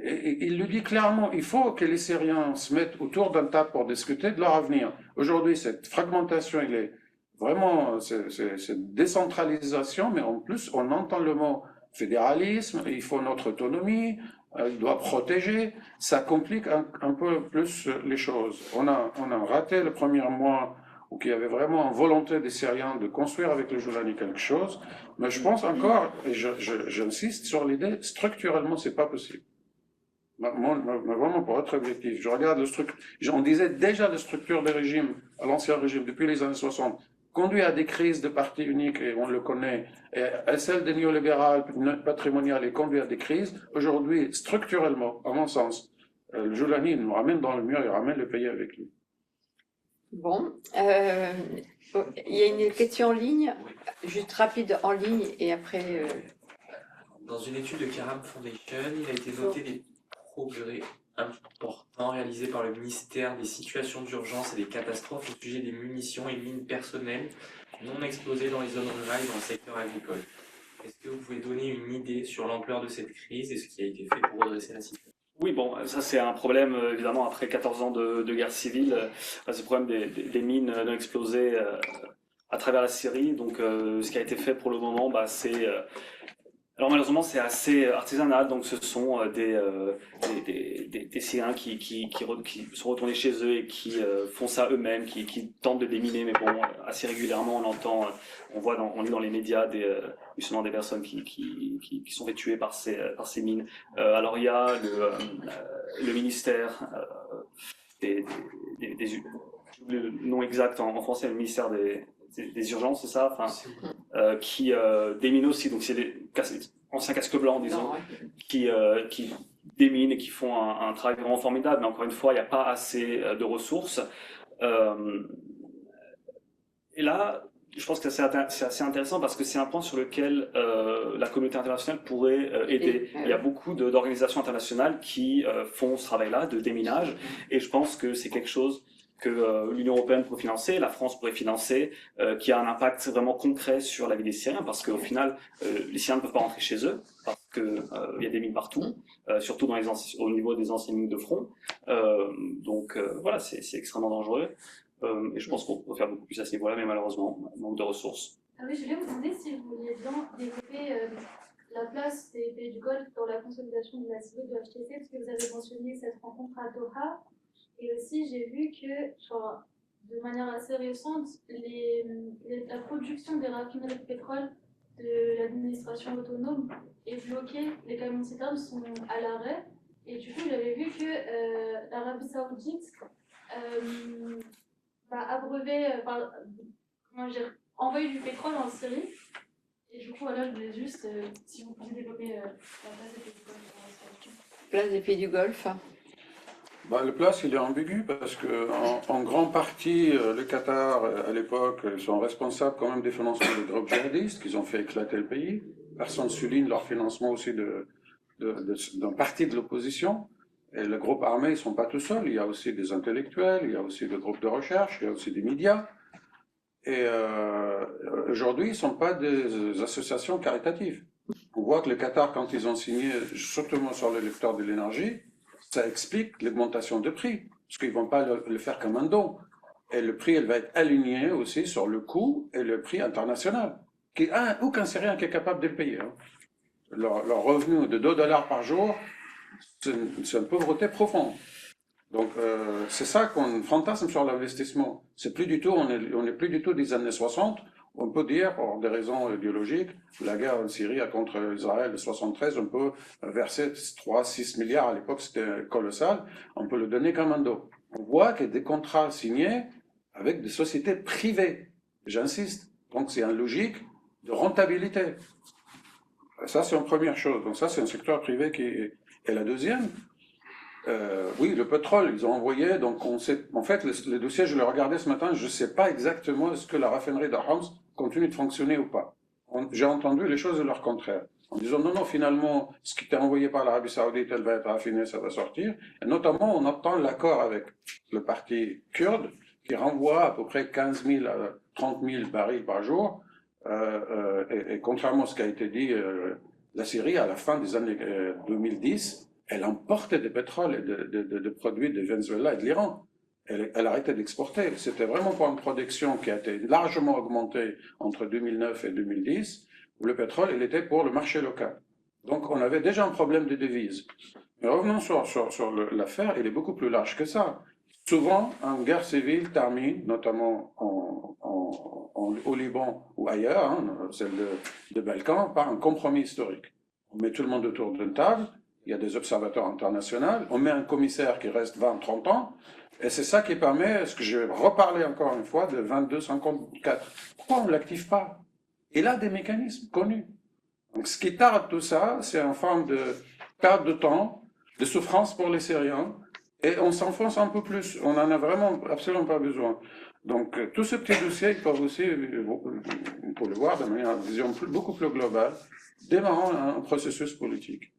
Et il le dit clairement, il faut que les Syriens se mettent autour d'un table pour discuter de leur avenir. Aujourd'hui, cette fragmentation, il est vraiment, c'est décentralisation, mais en plus, on entend le mot fédéralisme, il faut notre autonomie, il doit protéger, ça complique un peu plus les choses. On a raté le premier mois où il y avait vraiment une volonté des Syriens de construire avec le Joulani quelque chose, mais je pense encore, et j'insiste sur l'idée, structurellement, c'est pas possible. Vraiment pour être objectif, je regarde le structure, on disait déjà la structure des régimes, à l'ancien régime, depuis les années 60, conduit à des crises de partis uniques, et on le connaît, et celle des néolibérales patrimoniales est conduit à des crises. Aujourd'hui, structurellement, à mon sens, le Joulani nous ramène dans le mur, il ramène le pays avec lui. Bon, il y a une question en ligne, juste rapide en ligne, et après... Dans une étude de Karam Foundation, il a été noté des progrès importants réalisés par le ministère des situations d'urgence et des catastrophes au sujet des munitions et mines personnelles non explosées dans les zones rurales et dans le secteur agricole. Est-ce que vous pouvez donner une idée sur l'ampleur de cette crise et ce qui a été fait pour redresser la situation ? Oui, bon, ça c'est un problème, évidemment, après 14 ans de guerre civile, c'est le problème des mines non explosées à travers la Syrie. Donc, ce qui a été fait pour le moment, c'est... alors malheureusement, c'est assez artisanal, donc ce sont des Syriens qui sont retournés chez eux et qui font ça eux-mêmes, qui tentent de déminer, mais bon, assez régulièrement, on entend, on lit dans les médias justement des personnes qui sont fait tuer par ces mines. Alors il y a le ministère le nom exact en français, le ministère des urgences, c'est ça, enfin, qui déminent aussi, donc c'est des anciens casques blancs, disons, Non, ouais. qui déminent et qui font un travail vraiment formidable, mais encore une fois, il n'y a pas assez de ressources. Et là, je pense que c'est assez intéressant parce que c'est un point sur lequel la communauté internationale pourrait aider. Il y a beaucoup d'organisations internationales qui font ce travail-là de déminage, et je pense que c'est quelque chose que l'Union européenne pourrait financer, la France pourrait financer, qui a un impact vraiment concret sur la vie des Syriens, parce qu'au final, les Syriens ne peuvent pas rentrer chez eux, parce qu'il y a des mines partout, surtout au niveau des anciennes lignes de front. Donc voilà, c'est extrêmement dangereux. Et je pense qu'on peut faire beaucoup plus à ce niveau-là, mais malheureusement, manque de ressources. Ah oui, je voulais vous demander si vous vouliez bien développer la place des pays du Golfe dans la consolidation de la Syrie de HTC, parce que vous avez mentionné cette rencontre à Doha. Et aussi, j'ai vu que, genre, de manière assez récente, la production des raffineries de pétrole de l'administration autonome est bloquée. Les camions citernes sont à l'arrêt. Et du coup, j'avais vu que l'Arabie Saoudite abreuvé, comment dire, envoyé du pétrole en Syrie. Et du coup, voilà, je voulais juste, si vous pouviez développer la place des pays du Golfe dans la situation. Place des pays du Golfe. Le place, il est ambigu parce que en grande partie, le Qatar, à l'époque, sont responsables quand même des financements des groupes djihadistes qui ont fait éclater le pays. Personne ne souligne leur financement aussi d'un parti de l'opposition. Et le groupe armé, ils ne sont pas tout seuls. Il y a aussi des intellectuels, il y a aussi des groupes de recherche, il y a aussi des médias. Et aujourd'hui, ils ne sont pas des associations caritatives. On voit que le Qatar, quand ils ont signé, surtout sur le secteur de l'énergie, ça explique l'augmentation de prix, parce qu'ils ne vont pas le faire comme un don. Et le prix, elle va être aligné aussi sur le coût et le prix international. Aucun Syrien qui est capable de le payer. Hein. Leur revenu de $2 par jour, c'est une pauvreté profonde. Donc, c'est ça qu'on fantasme sur l'investissement. C'est plus du tout, on est plus du tout des années 60. On peut dire, pour des raisons idéologiques, la guerre en Syrie contre Israël de 73, on peut verser 3-6 milliards, à l'époque c'était colossal, on peut le donner comme un dos. On voit qu'il y a des contrats signés avec des sociétés privées, j'insiste. Donc c'est une logique de rentabilité. Ça c'est une première chose, donc ça c'est un secteur privé qui est... Et la deuxième, oui, le pétrole, ils ont envoyé, donc on sait, en fait, le dossier, je l'ai regardé ce matin, je ne sais pas exactement est-ce que la raffinerie de Homs continue de fonctionner ou pas. J'ai entendu les choses de leur contraire, en disant non, finalement, ce qui était envoyé par l'Arabie Saoudite, elle va être raffinée, ça va sortir. Et notamment, on obtient l'accord avec le parti kurde, qui renvoie à peu près 15 000 à 30 000 barils par jour, et contrairement à ce qui a été dit, la Syrie, à la fin des années 2010, elle importait du pétrole et de produits de Venezuela et de l'Iran. Elle arrêtait d'exporter. C'était vraiment pour une production qui a été largement augmentée entre 2009 et 2010, où le pétrole, il était pour le marché local. Donc on avait déjà un problème de devises. Mais revenons sur l'affaire, il est beaucoup plus large que ça. Souvent, une guerre civile termine, notamment au Liban ou ailleurs, hein, celle de Balkans, par un compromis historique. On met tout le monde autour d'une table, il y a des observateurs internationaux, on met un commissaire qui reste 20-30 ans, et c'est ça qui permet, ce que je vais reparler encore une fois, de 22-54. Pourquoi on ne l'active pas? Il a des mécanismes connus. Donc ce qui tarde tout ça, c'est une forme de perte de temps, de souffrance pour les Syriens, et on s'enfonce un peu plus. On n'en a vraiment absolument pas besoin. Donc tout ce petit dossier, ils peuvent aussi, on peut le voir de manière, une vision beaucoup plus globale, démarrant un processus politique.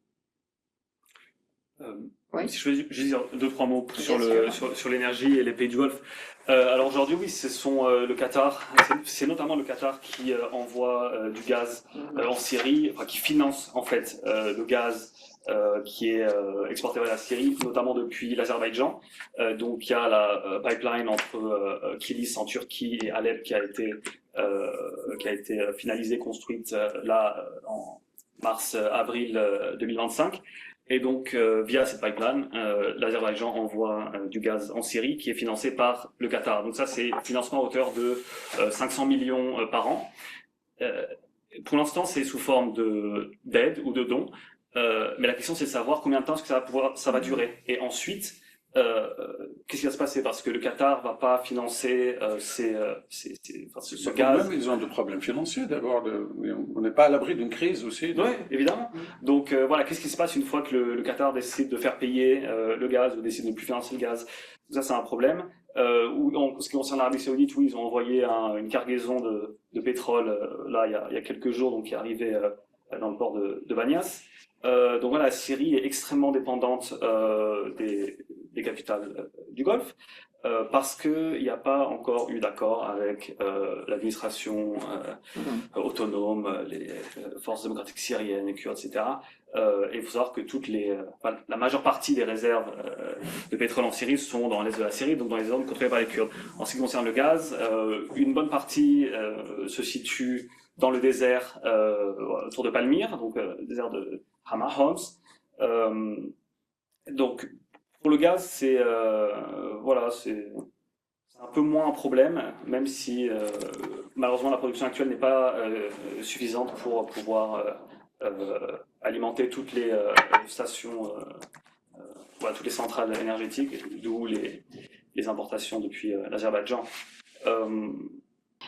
Oui. Si je veux juste dire 2-3 mots Bien sur l'énergie et les pays du Golfe. Alors aujourd'hui, oui, ce sont le Qatar, c'est notamment le Qatar qui envoie du gaz en Syrie, enfin qui finance en fait le gaz qui est exporté vers la Syrie, notamment depuis l'Azerbaïdjan. Donc il y a la pipeline entre Kilis en Turquie et Alep qui a été finalisée, construite là en mars-avril 2025. Et donc, via cette pipeline, l'Azerbaïdjan envoie du gaz en Syrie qui est financé par le Qatar. Donc ça, c'est financement à hauteur de 500 millions par an. Pour l'instant, c'est sous forme d'aide ou de dons. Mais la question, c'est de savoir combien de temps est-ce que ça va durer. Et ensuite, qu'est-ce qui va se passer? Parce que le Qatar va pas financer ce gaz. Même, ils ont des problèmes financiers d'abord. On n'est pas à l'abri d'une crise aussi. Oui, évidemment. Donc voilà, qu'est-ce qui se passe une fois que le Qatar décide de faire payer le gaz ou décide de ne plus financer le gaz? Ça, c'est un problème. En ce qui concerne l'Arabie Saoudite, oui, ils ont envoyé une cargaison de pétrole là il y a quelques jours, donc qui est arrivé dans le port de Banias. Donc voilà, la Syrie est extrêmement dépendante des capitales du Golfe parce qu'il n'y a pas encore eu d'accord avec l'administration autonome, les forces démocratiques syriennes, les Kurdes, etc. Et il faut savoir que la majeure partie des réserves de pétrole en Syrie sont dans l'est de la Syrie, donc dans les zones contrôlées par les Kurdes. En ce qui concerne le gaz, une bonne partie se situe dans le désert autour de Palmyre, donc le désert de Hama Homs. Donc, Pour le gaz, c'est voilà, c'est un peu moins un problème, même si malheureusement la production actuelle n'est pas suffisante pour pouvoir alimenter toutes les stations, voilà, toutes les centrales énergétiques, d'où les importations depuis l'Azerbaïdjan.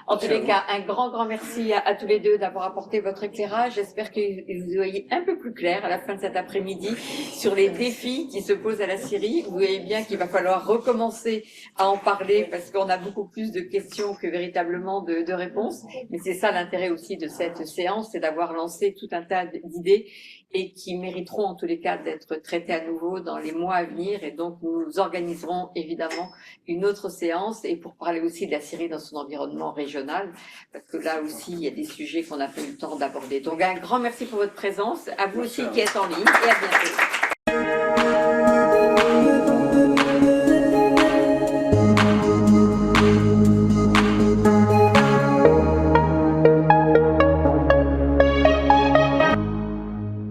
En tous les cas, un grand merci à tous les deux d'avoir apporté votre éclairage. J'espère que vous voyez un peu plus clair à la fin de cet après-midi sur les défis qui se posent à la Syrie. Vous voyez bien qu'il va falloir recommencer à en parler parce qu'on a beaucoup plus de questions que véritablement de réponses. Mais c'est ça l'intérêt aussi de cette séance, c'est d'avoir lancé tout un tas d'idées et qui mériteront en tous les cas d'être traitées à nouveau dans les mois à venir. Et donc, nous organiserons évidemment une autre séance et pour parler aussi de la Syrie dans son environnement régional, parce que là aussi, il y a des sujets qu'on n'a pas eu le temps d'aborder. Donc, un grand merci pour votre présence, à vous aussi qui êtes en ligne et à bientôt.